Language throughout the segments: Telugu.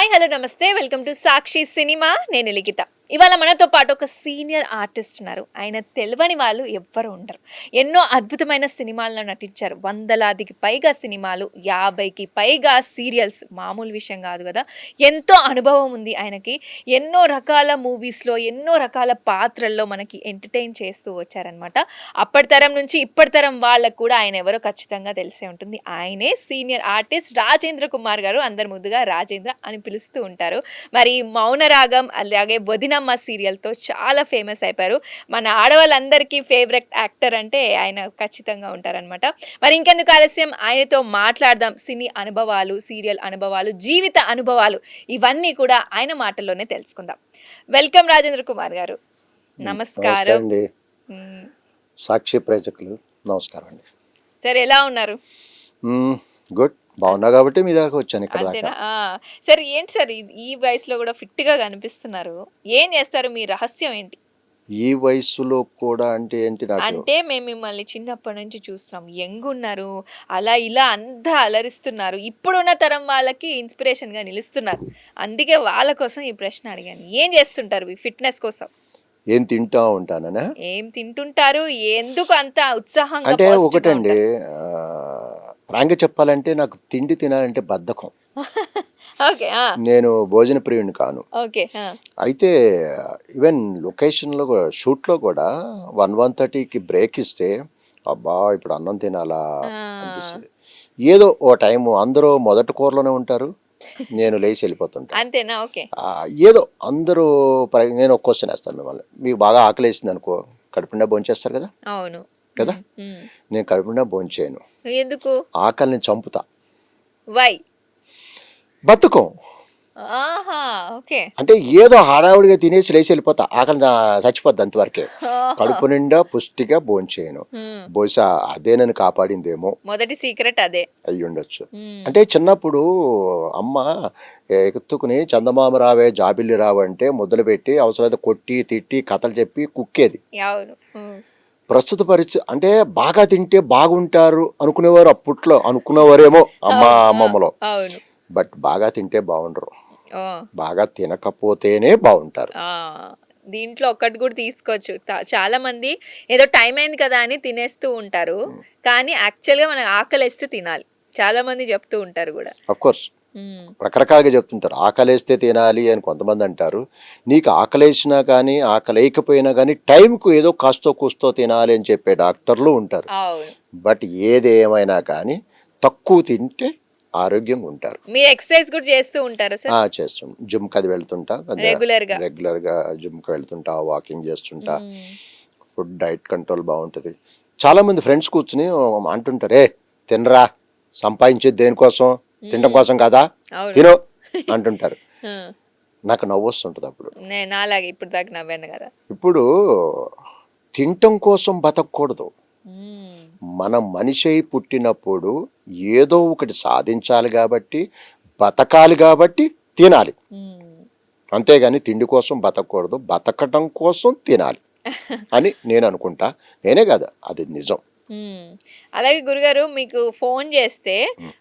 హాయ్ హలో నమస్తే వెల్కమ్ టు సాక్షి సినిమా నేను లిఖిత ఇవాళ మనతో పాటు ఒక సీనియర్ ఆర్టిస్ట్ ఉన్నారు ఆయన తెలియని వాళ్ళు ఎవ్వరు ఉండరు ఎన్నో అద్భుతమైన సినిమాల్లో నటించారు వందలాదికి పైగా సినిమాలు 50కి పైగా సీరియల్స్ మామూలు విషయం కాదు కదా ఎంతో అనుభవం ఉంది ఆయనకి ఎన్నో రకాల మూవీస్లో ఎన్నో రకాల పాత్రల్లో మనకి ఎంటర్టైన్ చేస్తూ వచ్చారనమాట అప్పటి తరం నుంచి ఇప్పటి తరం వాళ్ళకు కూడా ఆయన ఎవరో ఖచ్చితంగా తెలిసే ఉంటుంది ఆయనే సీనియర్ ఆర్టిస్ట్ రాజేంద్ర కుమార్ గారు అందరి ముద్దుగా రాజేంద్ర అని పిలుస్తూ ఉంటారు మరి మౌనరాగం అలాగే వదినమ్మ సీరియల్తో చాలా ఫేమస్ అయిపోయారు మన ఆడవాళ్ళందరికీ ఫేవరెట్ యాక్టర్ అంటే ఆయన ఖచ్చితంగా ఉంటారనమాట మరి ఇంకెందుకు ఆలస్యం ఆయనతో మాట్లాడదాం సినీ అనుభవాలు సీరియల్ అనుభవాలు జీవిత అనుభవాలు ఇవన్నీ కూడా ఆయన మాటల్లోనే తెలుసుకుందాం వెల్కమ్ రాజేంద్ర కుమార్ గారు నమస్కారం అండి సాక్షి ప్రేక్షకులు నమస్కారం అండి సార్ ఎలా ఉన్నారు గుడ్ బాగున్నా కాబట్టి మీ దగ్గరకు వచ్చాను ఇక్కడ అంతేనా దాకా సార్ ఏంటి సార్ ఈ వయసులో కూడా ఫిట్ గా కనిపిస్తున్నారు ఏం చేస్తారు మీ రహస్యం ఏంటి ఈ వయసులో కూడా అంటే ఏంటి నాకు అంటే మేము మిమ్మల్ని చిన్నప్పటి నుంచి చూస్తున్నాం యంగ్ ఉన్నారు అలా ఇలా అంతా అలరిస్తున్నారు ఇప్పుడున్న తరం వాళ్ళకి ఇన్స్పిరేషన్ గా నిలుస్తున్నారు అందుకే వాళ్ళ కోసం ఈ ప్రశ్న అడిగాను ఏం చేస్తుంటారు ఈ ఫిట్నెస్ కోసం ఏం తింటా ఉంటాననే ఏం తింటుంటారు ఎందుకు అంత ఉత్సాహంగా అంటే positive గా ఒకటండి ఫ్రాంక్గా చెప్పాలంటే నాకు తిండి తినాలంటే బద్ధకం ఉంటారు? ఓకే నేను భోజన ప్రియుని కాను ఓకే అయితే ఈవెన్ లొకేషన్లో షూట్లో కూడా 1:30కి బ్రేక్ ఇస్తే అబ్బా ఇప్పుడు అన్నం తినాలా అనిపిస్తుంది ఏదో ఓ టైము అందరూ మొదటి కూరలోనే ఉంటారు నేను లేచి వెళ్ళిపోతుంటా అంతేనా ఓకే ఏదో అందరూ నేను ఒక క్వశ్చన్ వేస్తాను మిమ్మల్ని మీకు బాగా ఆకలి వేసింది అనుకో కడుపుండా భోంచేస్తారు కదా అవును కదా నేను కడుపుండా భోంచేయను ఎందుకు ఆకలిని చంపుతా వై బతుకం ఆహా ఓకే అంటే ఏదో హడావుడిగా తినేసి లేచి వెళ్ళిపోతా ఆకలి చచ్చిపోద్ది అంతవరకే కడుపు నిండా పుష్టిగా భోంచేయను బహుశా అదే నన్ను కాపాడిందేమో మొదటి సీక్రెట్ అదే అయ్యి ఉండొచ్చు అంటే చిన్నప్పుడు అమ్మ ఎత్తుకుని చందమామ రావే జాబిల్లి రావంటే మొదలు పెట్టి అవసరమైతే కొట్టి తిట్టి కథలు చెప్పి కుక్కేది అవును ప్రస్తుత పరిస్థితి అంటే బాగా తింటే బాగుంటారు అనుకునేవారు అప్పట్లో అనుకునేవారేమో అమ్మమ్మలో అవును బట్ బాగా తింటే బాగుండరు ఓ, బాగా తినకపోతేనే బాగుంటారు ఆ, దీంట్లో ఒక్కటి కూడా తీసుకోవచ్చు చాలా మంది ఏదో టైం అయింది కదా అని తినేస్తూ ఉంటారు కానీ యాక్చువల్గా మనకు ఆకలిస్తే తినాలి చాలా మంది చెప్తూ ఉంటారు కూడా అఫ్ కోర్స్ రకరకాలుగా చెప్తుంటారు ఆకలేస్తే తినాలి అని కొంతమంది అంటారు నీకు ఆకలేసినా కానీ ఆకలేయకపోయినా కానీ టైంకు ఏదో కాస్తో కూస్తో తినాలి అని చెప్పే డాక్టర్లు ఉంటారు అవును బట్ ఏది ఏమైనా కానీ తక్కువ తింటే ఆరోగ్యంగా ఉంటారు మీరు ఎక్సర్సైజ్ కూడా చేస్తూ ఉంటారా సార్ చేస్తాం జిమ్కి అది వెళ్తుంటా రెగ్యులర్గా జిమ్కి వెళ్తుంటా వాకింగ్ చేస్తుంటా ఫుడ్ డైట్ కంట్రోల్ బాగుంటుంది చాలామంది ఫ్రెండ్స్ కూర్చుని అంటుంటారు తినరా సంపాదించేది దేనికోసం తినడం కోసం కదా తినో అంటుంటారు నాకు నవ్వు వస్తుంటుంది అప్పుడు నాలాగే ఇప్పుడు దాకా నవ్వాను కదా ఇప్పుడు తినటం కోసం బతకూడదు మనం మనిషి అయి పుట్టినప్పుడు ఏదో ఒకటి సాధించాలి కాబట్టి బతకాలి కాబట్టి తినాలి అంతేగాని తిండి కోసం బతకూడదు బతకటం కోసం తినాలి అని నేను అనుకుంటా నేనే కాదు అది నిజం అలాగే గురుగారు మీకు ఫోన్ చేస్తే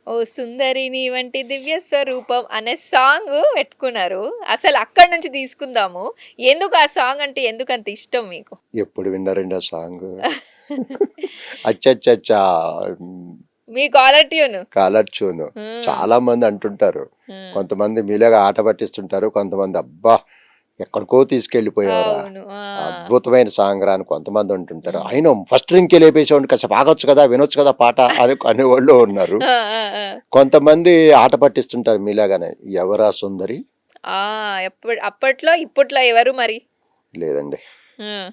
ఓ సుందరిని వంటి దివ్య స్వరూపం అనే సాంగ్ పెట్టుకున్నారు అసలు అక్కడి నుంచి తీసుకుందాము ఎందుకు ఆ సాంగ్ అంటే ఎందుకు అంత ఇష్టం మీకు ఎప్పుడు విన్నారండి ఆ సాంగ్ అచ్చచ్చచ్చా మీ కాలర్ ట్యూన్ చాలా మంది అంటుంటారు కొంతమంది మీలాగా ఆట పట్టిస్తుంటారు కొంతమంది అబ్బా ఎక్కడికో తీసుకెళ్లిపోయారా అద్భుతమైన సాంగ్ రా అని కొంతమంది అంటుంటారు అయినా ఫస్ట్ రింకే లేపేసేవాడిని కాసేపు ఆగొచ్చు కదా వినొచ్చు కదా పాట అనేవాళ్ళు ఉన్నారు కొంతమంది ఆట పట్టిస్తుంటారు మీలాగానే ఎవరా సుందరి అప్పట్లో ఇప్పట్లో ఎవరు మరి లేదండి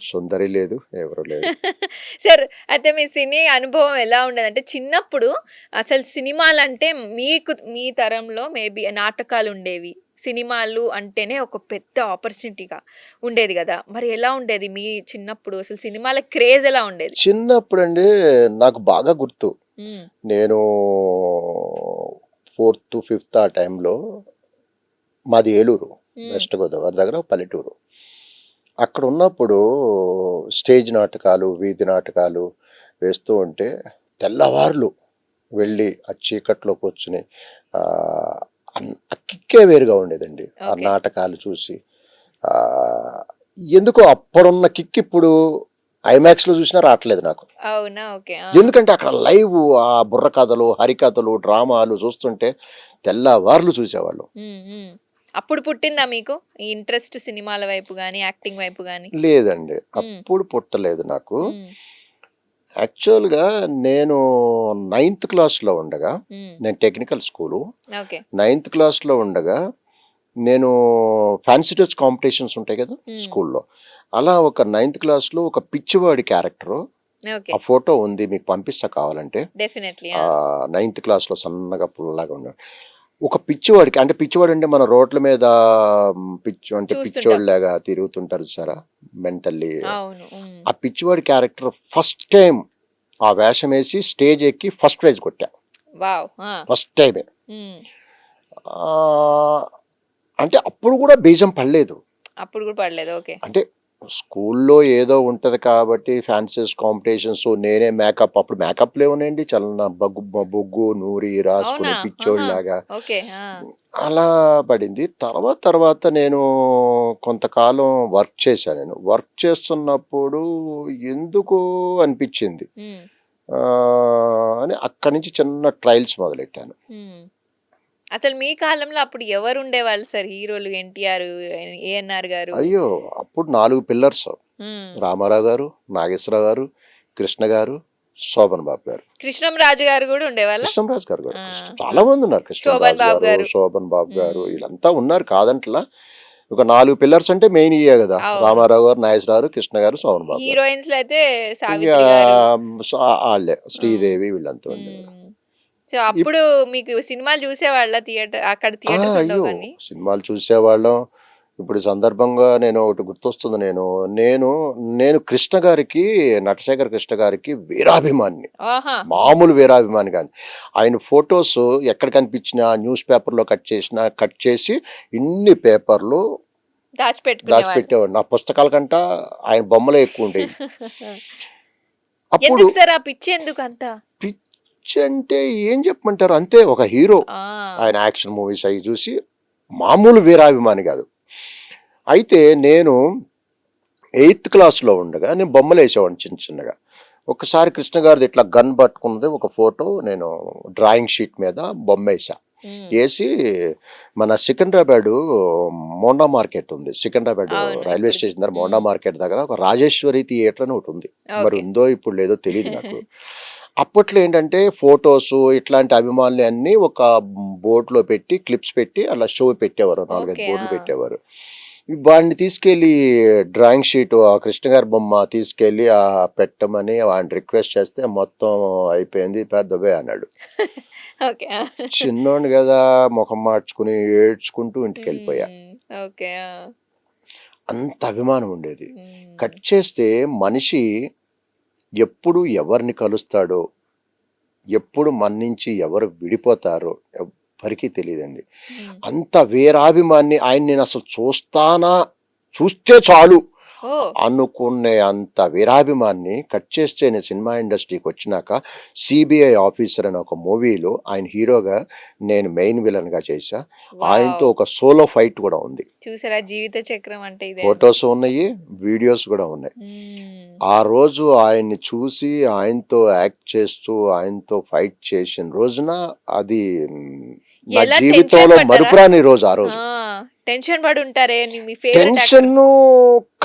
సుందరి లేదు ఎవరు లేదు సార్ అయితే మీ సినీ అనుభవం ఎలా ఉండేది అంటే చిన్నప్పుడు అసలు సినిమాలు అంటే మీ తరంలో మేబీ నాటకాలు ఉండేవి సినిమాలు అంటేనే ఒక పెద్ద ఆపర్చునిటీగా ఉండేది కదా మరి ఎలా ఉండేది మీ చిన్నప్పుడు అసలు సినిమాల క్రేజ్ ఎలా ఉండేది చిన్నప్పుడు అండి నాకు బాగా గుర్తు నేను 4th 5th ఆ టైంలో మాది ఏలూరు వెస్ట్ గోదావరి దగ్గర పల్లెటూరు అక్కడ ఉన్నప్పుడు స్టేజ్ నాటకాలు వీధి నాటకాలు వేస్తూ ఉంటే తెల్లవార్లు వెళ్ళి ఆ చీకట్లో కూర్చుని ఆ కిక్కే వేరుగా ఉండేదండి ఆ ఓకే. నాటకాలు చూసి. ఆ, ఎందుకో అప్పుడున్న కిక్ ఇప్పుడు ఐమాక్స్లో చూసినా రావట్లేదు నాకు. అవునా? ఓకే. ఆ! ఎందుకంటే అక్కడ లైవ్ ఆ బుర్ర కథలు, హరికథలు, డ్రామాలు చూస్తుంటే తెల్లవార్లు చూసేవాళ్ళం. హ్మ్. హ్మ్. అప్పుడు పుట్టిందా మీకు ఈ ఇంట్రెస్ట్ సినిమాల వైపు గాని, యాక్టింగ్ వైపు గాని? లేదండి, హ్మ్. అప్పుడు పుట్టలేదు నాకు. హ్మ్. యాక్చువల్గా నేను నైన్త్ క్లాస్లో ఉండగా, హ్మ్. నేను టెక్నికల్ స్కూలు, ఓకే. నైన్త్ క్లాస్లో ఉండగా నేను ఫ్యాన్సీ డ్రెస్ కాంపిటీషన్స్ ఉంటాయి కదా హ్మ్. స్కూల్లో, అలా ఒక నైన్త్ క్లాస్లో ఒక పిచ్చివాడి క్యారెక్టరు, ఓకే. ఆ ఫోటో ఉంది మీకు పంపిస్తా కావాలంటే. డెఫినైట్‌లీ. ఆ ఆ! నైన్త్ క్లాస్లో సన్నగా పుల్లగా ఉన్నాడు. ఒక పిచ్చివాడికి, అంటే పిచ్చివాడు అంటే మన రోడ్ల మీద పిచ్చి అంటే చూస్తుంటాం. పిచ్చోళ్ళలాగా తిరుగుతుంటారు సారా, మెంటల్లీ. అవును. హ్మ్. ఆ పిచ్చివాడి క్యారెక్టర్ ఫస్ట్ టైం ఆ వేషం వేసి స్టేజ్ ఎక్కి ఫస్ట్ ప్రైజ్ కొట్టా, వావ్! ఆ! ఫస్ట్ టైమే. హ్మ్. అంటే అప్పుడు కూడా బీజం పడలేదు. అప్పుడు గూడా పడలేదు. ఓకే. అంటే స్కూల్లో ఏదో ఉంటది కాబట్టి ఫ్యాన్సీస్ కాంపిటీషన్స్, నేనే మేకప్, అప్పుడు మేకప్లు ఏమున్నాయండి, చలన బొగ్గు నూరి అవునా? రాసుకుని ఆహా! పిచ్చోళ్ళలాగా. ఓకే. ఆ! అలా పడింది. తర్వాత నేను కొంతకాలం వర్క్ చేశాను. నేను వర్క్ చేస్తున్నప్పుడు ఎందుకో అనిపించింది. హ్మ్. అని అక్కడి నుంచి చిన్న ట్రయల్స్ మొదలెట్టాను. హ్మ్. అసలు మీ కాలంలో అప్పుడు ఎవరుండేవాళ్ళు సార్ హీరోలు? 'ఎన్టీఆర్', 'ఏఎన్నార్' గారు. అయ్యో! అప్పుడు 4 పిల్లర్స్. హ్మ్. రామారావు గారు, నాగేశ్వరరావు గారు, కృష్ణ గారు, శోభన్ బాబు గారు. 'కృష్ణంరాజు' గారు గూడా ఉండేవాళ్ళా? కృష్ణంరాజు గారు కూడా. ఆ! చాలా ఆ! మంది ఉన్నారు. 'శోభన్ కృష్ణంరాజు బాబు' గారు, గారు. శోభన్ బాబు గారు, హ్మ్. వీళ్ళంతా ఉన్నారు కాదంట్లా. ఒక 4 పిల్లర్స్ అంటే మెయిన్ ఇయ్యే గదా! అవును. రామారావు గారు, నాగేశ్వరరావు గారు, కృష్ణ గారు, శోభన్ బాబు గారు. హీరోయిన్స్‌లో అయితే ఇంగా 'సావిత్రి' గారు. ఆళ్ళే హ్మ్. శ్రీదేవి వీళ్ళంతా ఉండేవారు. హ్మ్. సో, ఇప్ అప్పుడు మీకు సినిమాలు చూసేవాళ్ళా అక్కడ థియేటర్స్ ఉండవు అయ్యో! కానీ? సినిమాలు చూసేవాళ్ళం. ఇప్పుడు ఈ సందర్భంగా నేను ఒకటి గుర్తొస్తుంది. నేను నేను కృష్ణ గారికి, నటశేఖర్ కృష్ణ గారికి వీరాభిమానిని. ఆహా! హ్మ్. మామూలు వీరాభిమాని గాని. ఆయన ఫోటోస్ ఎక్కడ కనిపించినా న్యూస్ పేపర్‌లో కట్ చేసి ఇన్ని పేపర్‌లు దాచిపెట్టుకునేవాళ్ళు. దాచిపెట్టేవాడు. నా పుస్తకాల కంట ఆయన బొమ్మలే ఎక్కువుండేయి. అప్పుడు ఎందుకు సార్ ఆ పిచ్చి ఎందుకంత? పిచ్చంటే ఏం చెప్పమంటారు, అంతే ఒక హీరో. ఆ! ఆయన యాక్షన్ మూవీస్ అయి చూసి మామూలు వీరాభిమాని గాదు. అయితే నేను ఎయిత్ క్లాస్‌లో ఉండగా నేను బొమ్మలేసేవాడిని చిన్న చిన్నగా. ఒక్కసారి కృష్ణ గారిది ఇట్లా గన్ పట్టుకున్నది ఒక ఫోటో నేను డ్రాయింగ్ షీట్ మీద బొమ్మేసా. హ్మ్. ఏసి మన సికింద్రాబాదు మోండా మార్కెట్ ఉంది. సికింద్రాబాద్ అవును. రైల్వే ఇప్పుడు స్టేషన్ దగ్గర మోండా హ్మ్. మార్కెట్ దగ్గర ఒక రాజేశ్వరి థియేటర్ అని ఒకటుంది. మరి ఓకే. ఉందో ఇప్పుడు లేదో తెలీదు నాకు. అప్పట్లో ఏంటంటే ఫోటోసు ఇట్లాంటి అభిమానులు అన్నీ ఒక బోర్డ్‌లో పెట్టి క్లిప్స్ పెట్టి అలా షో పెట్టేవారు. 4, 5 ఓకే. బోర్డులు ఆ! పెట్టేవారు. వాడిని తీసుకెళ్ళి డ్రాయింగ్ షీట్ ఆ కృష్ణ గారి బొమ్మ తీసుకెళ్ళి పెట్టమని వాడిని రిక్వెస్ట్ చేస్తే మొత్తం అయిపోయింది పెద్దవే అన్నాడు. ఓకే. ఆ! చిన్నోడిని కదా, ముఖం మార్చుకుని ఏడ్చుకుంటూ ఇంటికెళ్ళిపోయా. హ్మ్. ఓకే. ఆ! అంత అభిమానం ఉండేది. హ్మ్. కట్ చేస్తే మనిషి ఎప్పుడు ఎవరిని కలుస్తాడో, ఎప్పుడు మన నుంచి ఎవరు విడిపోతారో ఎవ్వరికీ తెలీదండి. హ్మ్. అంత వీరాభిమాన్ని ఆయన నేనసలు చూస్తే చాలు ఓహ్! అనుకునే అంత వీరాభిమాన్ని కట్ చేస్తే నేను సినిమా ఇండస్ట్రీకొచ్చినాక 'సీబీఐ ఆఫీసర్' అని ఒక మూవీలో ఆయన హీరోగా, నేను మెయిన్ విలన్‌గా చేశా. ఆయనతో వావ్! ఒక సోలో ఫైట్ కూడా ఉంది. చూసారా జీవిత చక్రం అంటే ఇదే అండి. ఫోటోస్ ఉన్నాయి, వీడియోస్ కూడా ఉన్నాయి. హ్మ్. ఆ రోజు ఆయన్ని చూసి, ఆయనతో యాక్ట్ చేస్తూ, ఆయనతో ఫైట్ చేసిన రోజున అది నా ఎలా టెన్షన్ జీవితంలో పడ్డారా? మరుపురాని రోజు ఆ ఆ! రోజు. టెన్షన్ పడుంటారే మీ ఫేవరెట్ యాక్టర్. టెన్షను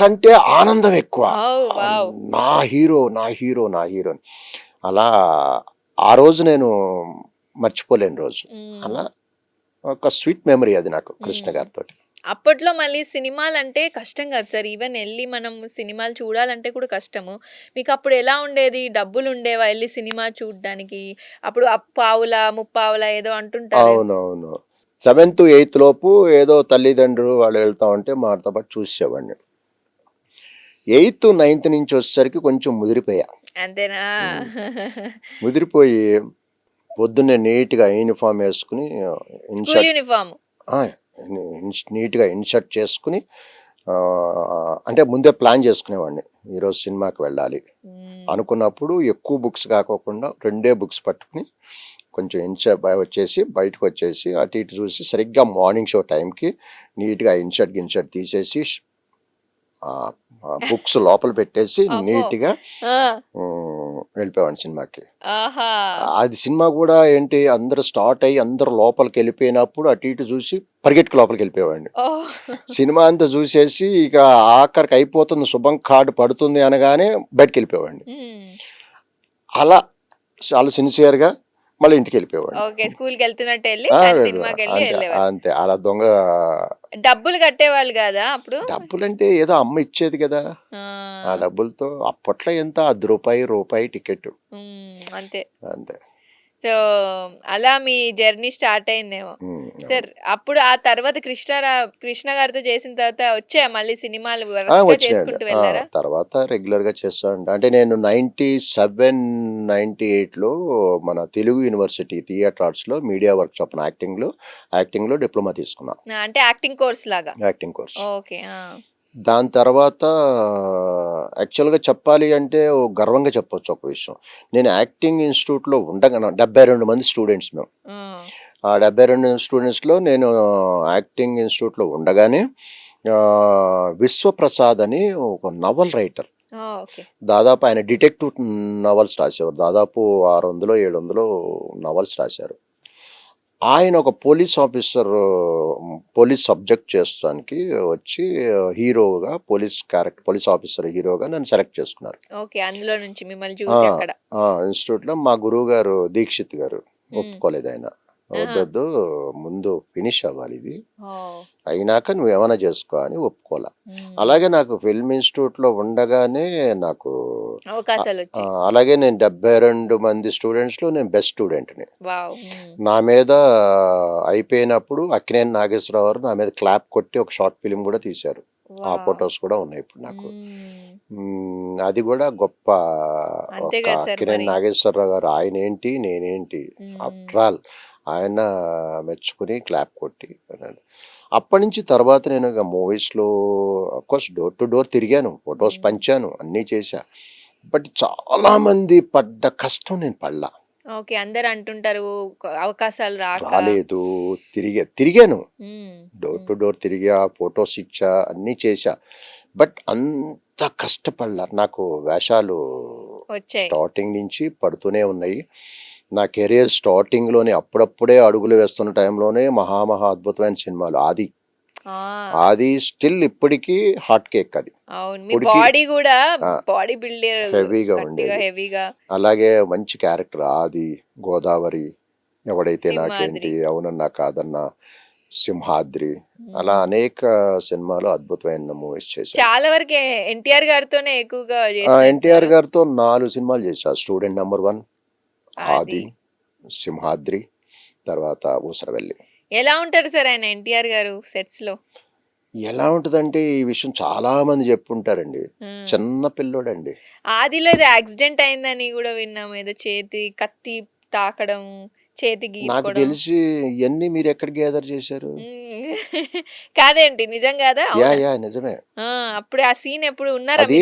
కంటే ఆనందం ఎక్కువ. ఓహ్! వావ్! నా హీరో, నా హీరో, నా హీరో అని. అలా ఆ రోజు నేను మర్చిపోలేని రోజు. హ్మ్. అలా ఒక స్వీట్ మెమరీ అది నాకు కృష్ణ హ్మ్. గారితోటి. అప్పట్లో మళ్ళీ సినిమాలంటే కష్టం కదా సార్. ఈవెన్ ఎళ్లి మనం సినిమాలు చూడాలంటే కూడా కష్టము. మీకప్పుడు ఎలా ఉండేది? డబ్బులుండేవా ఎళ్లి సినిమా చూడ్డానికి? అప్పుడు పావులా, ముప్పావులా ఏదో అంటుంటారు. అవునవును. సెవెంత్, ఎయిత్ లోపు ఏదో తల్లిదండ్రులు వాళ్ళు వెళ్తా ఉంటే మాతో పాటు చూసేసేవాడిని. ఎయిత్, నైన్త్ నుంచి వచ్చేసరికి కొంచెం ముదిరిపోయా. అంతేనా? హ్మ్. ముదిరిపోయి పొద్దున్నే నీట్‌గా యూనిఫార్మ్ యేసుకొని స్కూల్ ఇన్‌షర్ట్ యూనిఫార్మ్. ఆ! నీట్‌గా ఇన్‌షర్ట్ చేసుకొని అంటే ముందే ప్లాన్ చేసుకునేవాడిని. ఈరోజు సినిమాకి వెళ్ళాలి హ్మ్. అనుకున్నప్పుడు ఎక్కువ బుక్స్ కాకోకుండా 2 బుక్స్ పట్టుకొని కొంచెం వచ్చేసి బయటకు వచ్చేసి అటు ఇటు చూసి సరిగ్గా మార్నింగ్ షో టైంకి నీట్గా ఇన్షర్ట్ తీసేసి బుక్స్ లోపల పెట్టేసి అమ్మో. నీట్గా ఆ, వెళ్ళిపోయాను సినిమాకి. ఆహా. అది సినిమా కూడా ఏంటి, అందరూ స్టార్ట్ అయ్యి అందరూ లోపలికి వెళ్ళిపోయినప్పుడు అటు ఇటు చూసి పరిగెట్టుకు లోపలికి వెళ్ళిపోయేవాడిని. ఓ. సినిమా అంతా చూసేసి ఇక ఆఖరికి అయిపోతుంది, శుభం కార్డు పడుతుంది అనగానే బయటకు వెళ్ళిపోయేవాడిని. ఉమ్. అలా చాలా సిన్సియర్గా మళ్ళీ ఇంటికి వెళ్ళిపోయేవాడిని. ఓకే, స్కూల్కి వెళ్తున్నట్టు వెళ్ళి ఆ, కానీ సినిమాకి వెళ్ళి అంతే వెళ్ళేవారు. అంతే అలా దొంగ డబ్బులు కట్టేవాళ్ళు కదా అప్పుడు? డబ్బులంటే ఏదో అమ్మ ఇచ్చేది కదా, ఆ, ఆ డబ్బులతో అప్పట్లో ఎంత రూపాయి టికెట్ అంతే. అంతే. సో అలా మీ జర్నీ స్టార్ట్ అయిందేమో. సార్ అప్పుడు ఆ తర్వాత కృష్ణ గారితో చేసిన తర్వాత వచ్చాయా మళ్ళీ సినిమాలు వరుసగా వచ్చినాయండి. చేసుకుంటూ వెళ్ళారా? తర్వాత రెగ్యులర్గా చేస్తాను. అంటే నేను 97, 98లో మన తెలుగు యూనివర్సిటీ థియేటర్ ఆర్ట్స్లో మీడియా వర్క్ షాప్ యాక్టింగ్లో డిప్లొమా తీసుకున్నా, అంటే యాక్టింగ్ కోర్స్ లాగా. Acting course. ఓకే. దాని తర్వాత యాక్చువల్గా చెప్పాలి అంటే గర్వంగా చెప్పొచ్చు ఒక విషయం. నేను యాక్టింగ్ ఇన్స్టిట్యూట్లో ఉండగా 72 మంది స్టూడెంట్స్ మేము. ఆ 72 స్టూడెంట్స్లో నేను యాక్టింగ్ ఇన్స్టిట్యూట్లో ఉండగానే విశ్వప్రసాద్ అని ఒక నవల్ రైటర్, ఓకే. దాదాపు ఆయన డిటెక్టివ్ నవల్స్ రాసేవారు. దాదాపు 600, 700 నవల్స్ రాశారు. ఆయన ఒక పోలీస్ సబ్జెక్ట్ చేస్తానికి వచ్చి హీరోగా పోలీస్ ఆఫీసర్ హీరోగా నన్ను సెలెక్ట్ చేసుకున్నారు. ఓకే, అందులో నుంచి మిమ్మల్ని చూసి అక్కడ ఇన్స్టిట్యూట్లో మా గురువు గారు దీక్షిత్ గారు ఒప్పుకోలేదు. ఆయన వద్దొద్దు, ముందు ఫినిష్ అవ్వాలి, ఇది అయినాక నువ్వు ఏమైనా చేసుకో అని ఒప్పుకోలే. అలాగే నాకు ఫిల్మ్ ఇన్స్టిట్యూట్లో ఉండగానే నాకు అవకాశాలు వచ్చాయి. అలాగే నేను 72 మంది స్టూడెంట్స్లో నేను బెస్ట్ స్టూడెంట్ని. నా మీద అయిపోయినప్పుడు అక్కినేని నాగేశ్వరరావు గారు నా మీద క్లాప్ కొట్టి ఒక షార్ట్ ఫిలిం కూడా తీశారు. ఆ ఫొటోస్ కూడా ఉన్నాయి ఇప్పుడు నాకు. అది కూడా గొప్ప. అక్కినేని నాగేశ్వరరావు గారు ఆయన ఏంటి నేనేంటి, ఆఫ్టర్ ఆల్ ఆయన మెచ్చుకుని క్లాప్ కొట్టి అన్నాడు. అప్పటి నుంచి తర్వాత నేను ఇక మూవీస్లో అఫ్కోర్స్ డోర్ టు డోర్ తిరిగాను, ఫొటోస్ పంచాను, అన్నీ చేశా. బట్ చాలా మంది పడ్డ కష్టం నేను పడలా. ఓకే, అందరు అంటుంటారు అవకాశాలు రాలేదు. తిరిగాను, డోర్ టు డోర్ తిరిగా, ఫొటోస్ ఇచ్చా, అన్నీ చేశా. బట్ అంత కష్టపడలా. నాకు వేషాలు స్టార్టింగ్ నుంచి పడుతూనే ఉన్నాయి. నా కెరియర్ స్టార్టింగ్లోనే అప్పుడప్పుడే అడుగులు వేస్తున్న టైంలోనే మహా అద్భుతమైన సినిమాలు ఆది స్టిల్ ఇప్పటికీ హాట్ కేక్. అది బాడీ కూడా బాడీ బిల్డర్ హెవీగా ఉండేది. అలాగే మంచి క్యారెక్టర్ ఆది, గోదావరి, ఎవడైతే నాకేంటి, అవునన్నా కాదన్నా, సింహాద్రి, అలా అనేక సినిమాలు అద్భుతమైన మూవీస్ చేశాను. చాలా వరకు ఎన్టీఆర్ గారితోనే ఎక్కువగా. ఎన్టీఆర్ గారితో 4 సినిమాలు చేశా. స్టూడెంట్ నెంబర్ 1, ఆది, సింహాద్రి, తర్వాత ఊసరవెల్లి. ఎలా ఉంటారు సార్ ఆయన ఎన్టీఆర్ గారు సెట్స్ లో? ఎలా ఉంటుందంటే ఈ విషయం చాలా మంది చెప్పుంటారండి, చిన్న పిల్లోడండి. ఆదిలో ఏదో యాక్సిడెంట్ అయిందని కూడా విన్నాం, ఏదో చేతి కత్తి తాకడం, చేతి గీసుకోవడం. నాకు తెలిసి ఇవన్నీ మీరు ఎక్కడ గ్యాదర్ చేశారు? కాదేంటి, నిజం కాదా? యా నిజమే. అప్పుడు ఆ సీన్ ఎప్పుడు ఉన్నారా? అది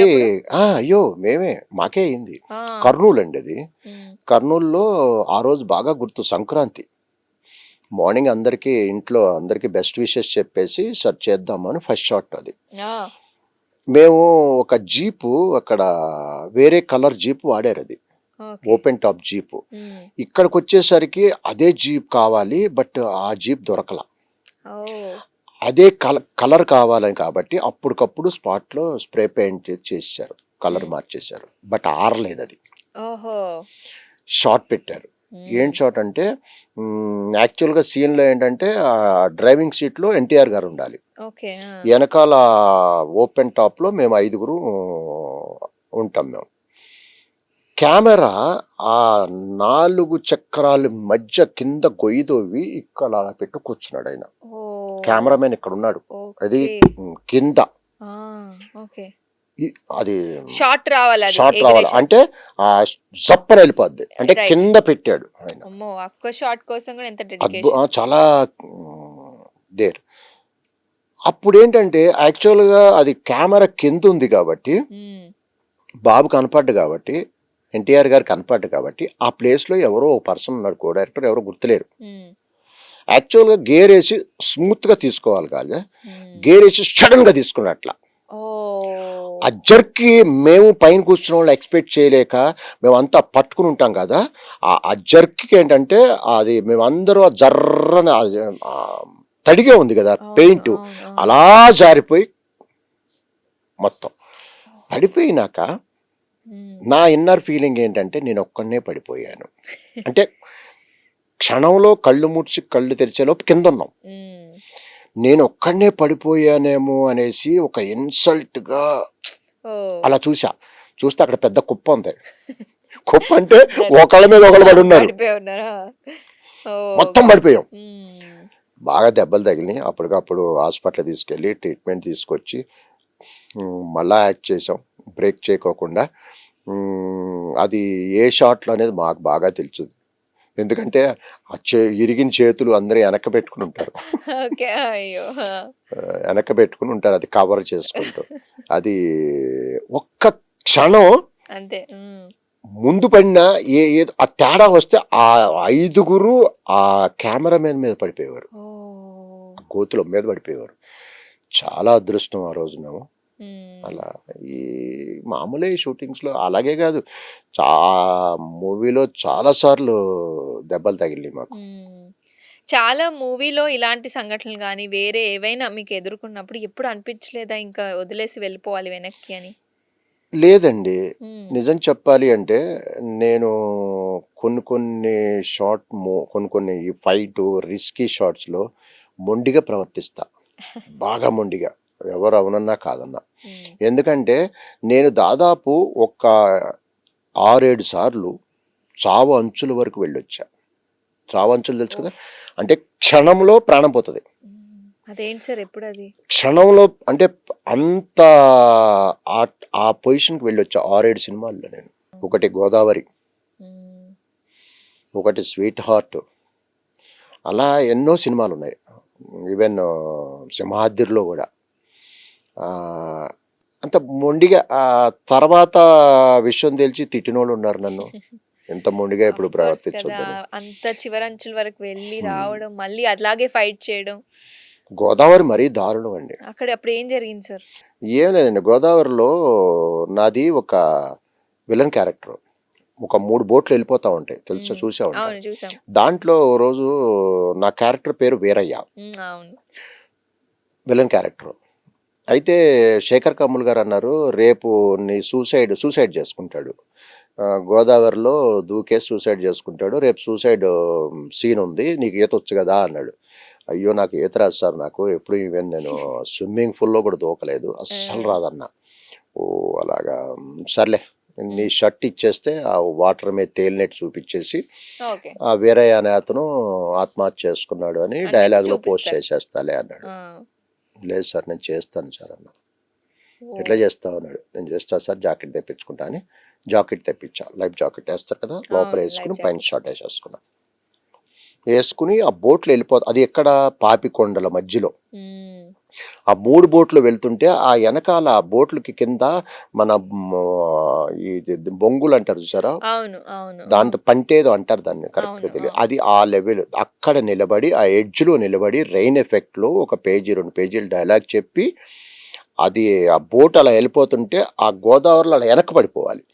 అయ్యో మాకే అయింది. కర్నూలు అండి అది. కర్నూలులో ఆ రోజు బాగా గుర్తు, సంక్రాంతి మార్నింగ్ ఇంట్లో అందరికి బెస్ట్ విషెస్ చెప్పేసి సర్చ్ చేద్దామని ఫస్ట్ షాట్ అది. మేము ఒక జీపు అక్కడ వేరే కలర్ జీప్ వాడారు, అది ఓపెన్ టాప్ జీప్. ఇక్కడికి వచ్చేసరికి అదే జీప్ కావాలి, బట్ ఆ జీప్ దొరకల. అదే కలర్ కావాలని కాబట్టి అప్పటికప్పుడు స్పాట్లో స్ప్రే పెయింట్ చేశారు, కలర్ మార్చేశారు. బట్ ఆరలేదు అది. షాట్ పెట్టారు. ఏం షాట్ అంటే యాక్చువల్గా సీన్లో ఏంటంటే డ్రైవింగ్ సీట్లో ఎన్టీఆర్ గారు ఉండాలి, వెనకాల ఓపెన్ టాప్లో మేము 5 ఉంటాం. మేము కెమెరా ఆ 4 చక్రాల మధ్య కింద గొయ్యిదోవి ఇక్కడ అలా పెట్టు కూర్చున్నాడు ఆయన. కెమెరామెన్ ఇక్కడ ఉన్నాడు, అది కింద. అది షార్ట్ రావాలి అంటే ఆ జప్పని వెళ్ళిపోద్ది, అంటే కింద పెట్టాడు ఆయన. చాలా డేర్. అప్పుడు ఏంటంటే యాక్చువల్గా అది కెమెరా కింద ఉంది కాబట్టి బాబు కనపడ్డు కాబట్టి ఎన్టీఆర్ గారు కనపడ్డు కాబట్టి ఆ ప్లేస్లో ఎవరో ఓ పర్సన్ ఉన్నాడు, కో డైరెక్టర్ ఎవరో గుర్తులేరు. యాక్చువల్గా గేర్ వేసి స్మూత్గా తీసుకోవాలి కాదు, గేర్ వేసి సడన్గా తీసుకున్నాడు అట్లా. ఆ జర్కి మేము పైన కూర్చున్న వాళ్ళు ఎక్స్పెక్ట్ చేయలేక మేమంతా పట్టుకుని ఉంటాం కదా, ఆ జర్కి ఏంటంటే అది మేమందరూ జర్రని తడిగే ఉంది కదా పెయింట్, అలా జారిపోయి మొత్తం పడిపోయినాక నా ఇన్నర్ ఫీలింగ్ ఏంటంటే నేను ఒక్కడనే పడిపోయాను. అంటే క్షణంలో కళ్ళు ముడిచి కళ్ళు తెరిచేలోపు కింద ఉన్నాం, నేను ఒక్కడనే పడిపోయానేమో అనేసి ఒక ఇన్సల్ట్గా అలా చూస్తే అక్కడ పెద్ద కుప్ప ఉంది. కుప్ప అంటే ఒకళ్ళ మీద ఒకళ్ళు పడి ఉన్నారు, మొత్తం పడిపోయాం. బాగా దెబ్బలు తగిలినాయి. అప్పటికప్పుడు హాస్పిటల్ తీసుకెళ్ళి ట్రీట్మెంట్ తీసుకొచ్చి మళ్ళా యాక్ట్ చేసాం బ్రేక్ చేయకోకుండా. అది ఏ షాట్లో అనేది మాకు బాగా తెలుసు, ఎందుకంటే ఇరిగిన చేతులు అందరూ వెనక పెట్టుకుని ఉంటారు, వెనక పెట్టుకుని ఉంటారు అది కవర్ చేసుకుంటూ. అది ఒక్క క్షణం అంతే, ముందు పడిన ఏదో ఆ తేడా వస్తే ఆ 5 ఆ కెమెరామెన్ మీద పడిపోయేవారు, గోతుల మీద పడిపోయేవారు. చాలా అదృష్టం ఆ రోజు మేము. అలా ఈ మామూలే షూటింగ్స్లో అలాగే కాదు, మూవీలో చాలా సార్లు దెబ్బలు తగిలినాయి మాకు. చాలా మూవీలో ఇలాంటి సంఘటనలు కానీ వేరే ఏవైనా మీకు ఎదుర్కొన్నప్పుడు ఎప్పుడు అనిపించలేదా ఇంకా వదిలేసి వెళ్ళిపోవాలి వెనక్కి అని? లేదండి, నిజం చెప్పాలి అంటే నేను కొన్ని కొన్ని ఈ ఫైట్ రిస్కీ షాట్స్లో మొండిగా ప్రవర్తిస్తా, బాగా మొండిగా, ఎవరు అవునన్నా కాదన్నా. ఎందుకంటే నేను దాదాపు ఒక 6-7 సార్లు చావు అంచుల వరకు వెళ్ళొచ్చా. చావు అంచులు తెలుసు కదా, అంటే క్షణంలో ప్రాణం పోతుంది. అదేంటి సార్ ఎప్పుడు అది? క్షణంలో అంటే అంత ఆ పొజిషన్కి వెళ్ళొచ్చా 6-7 సినిమాల్లో నేను. ఒకటి గోదావరి, ఒకటి స్వీట్ హార్ట్, అలా ఎన్నో సినిమాలు ఉన్నాయి. ఈవెన్ సింహాద్రిలో కూడా అంత మొండిగా. తర్వాత విషయం తెలిసి తిట్టినోళ్ళు ఉన్నారు నన్ను, ఎంత మొండిగా ఇప్పుడు ప్రవర్తించొద్దు. అంత చివరంచుల వరకు వెళ్ళి రావడం, మళ్ళీ అలాగే ఫైట్ చేయడం. గోదావరి మరీ దారుణం అండి. అక్కడ అప్పుడు ఏం జరిగింది సార్? ఏం లేదండి, గోదావరిలో నాది ఒక విలన్ క్యారెక్టర్. ఒక 3 బోట్లు వెళ్ళిపోతా ఉంటాయి తెలుసా, చూసా ఉంటాయి. దాంట్లో రోజు నా క్యారెక్టర్ పేరు వీరయ్య, విలన్ క్యారెక్టర్. అయితే శేఖర్ కమ్ముల్ గారు అన్నారు, రేపు నీ సూసైడ్ చేసుకుంటాడు, గోదావరిలో దూకే సూసైడ్ చేసుకుంటాడు, రేపు సూసైడ్ సీన్ ఉంది, నీకు ఈత వచ్చు కదా అన్నాడు. అయ్యో నాకు ఈత రాదు సార్, నాకు ఎప్పుడు ఈవెన్ నేను స్విమ్మింగ్ పూల్లో కూడా దూకలేదు, అస్సలు రాదన్నా. ఓ అలాగా, సర్లే నీ షర్ట్ ఇచ్చేస్తే ఆ వాటర్ మీద తేలినట్టు చూపించేసి ఆ వీరయ్య అనే అతను ఆత్మహత్య చేసుకున్నాడు అని డైలాగ్లో పోస్ట్ చేసేస్తాలే అన్నాడు. లేదు సార్ నేను చేస్తాను సార్ అన్న. ఎట్లా చేస్తావు అన్నాడు. నేను చేస్తా సార్, జాకెట్ తెప్పించుకుంటా అని జాకెట్ తెప్పించా. లైఫ్ జాకెట్ వేస్తారు కదా, లోపల వేసుకుని పైన షార్ట్ వేసేసుకున్నా. వేసుకుని ఆ బోట్లు వెళ్ళిపోతా, అది ఎక్కడ పాపికొండల మధ్యలో ఆ 3 బోట్లు వెళ్తుంటే ఆ వెనకాల ఆ బోట్లకి కింద మన ఈ బొంగులు అంటారు చూసారా, దాంట్లో పంటేదో అంటారు దాన్ని, కరెక్ట్గా తెలియదు. అది ఆ లెవెల్ అక్కడ నిలబడి ఆ ఎడ్జ్లో నిలబడి రెయిన్ ఎఫెక్ట్లో ఒక 2 పేజీలు డైలాగ్ చెప్పి అది ఆ బోట్ అలా వెళ్ళిపోతుంటే ఆ గోదావరిలో అలా వెనక్కి పడిపోవాలి.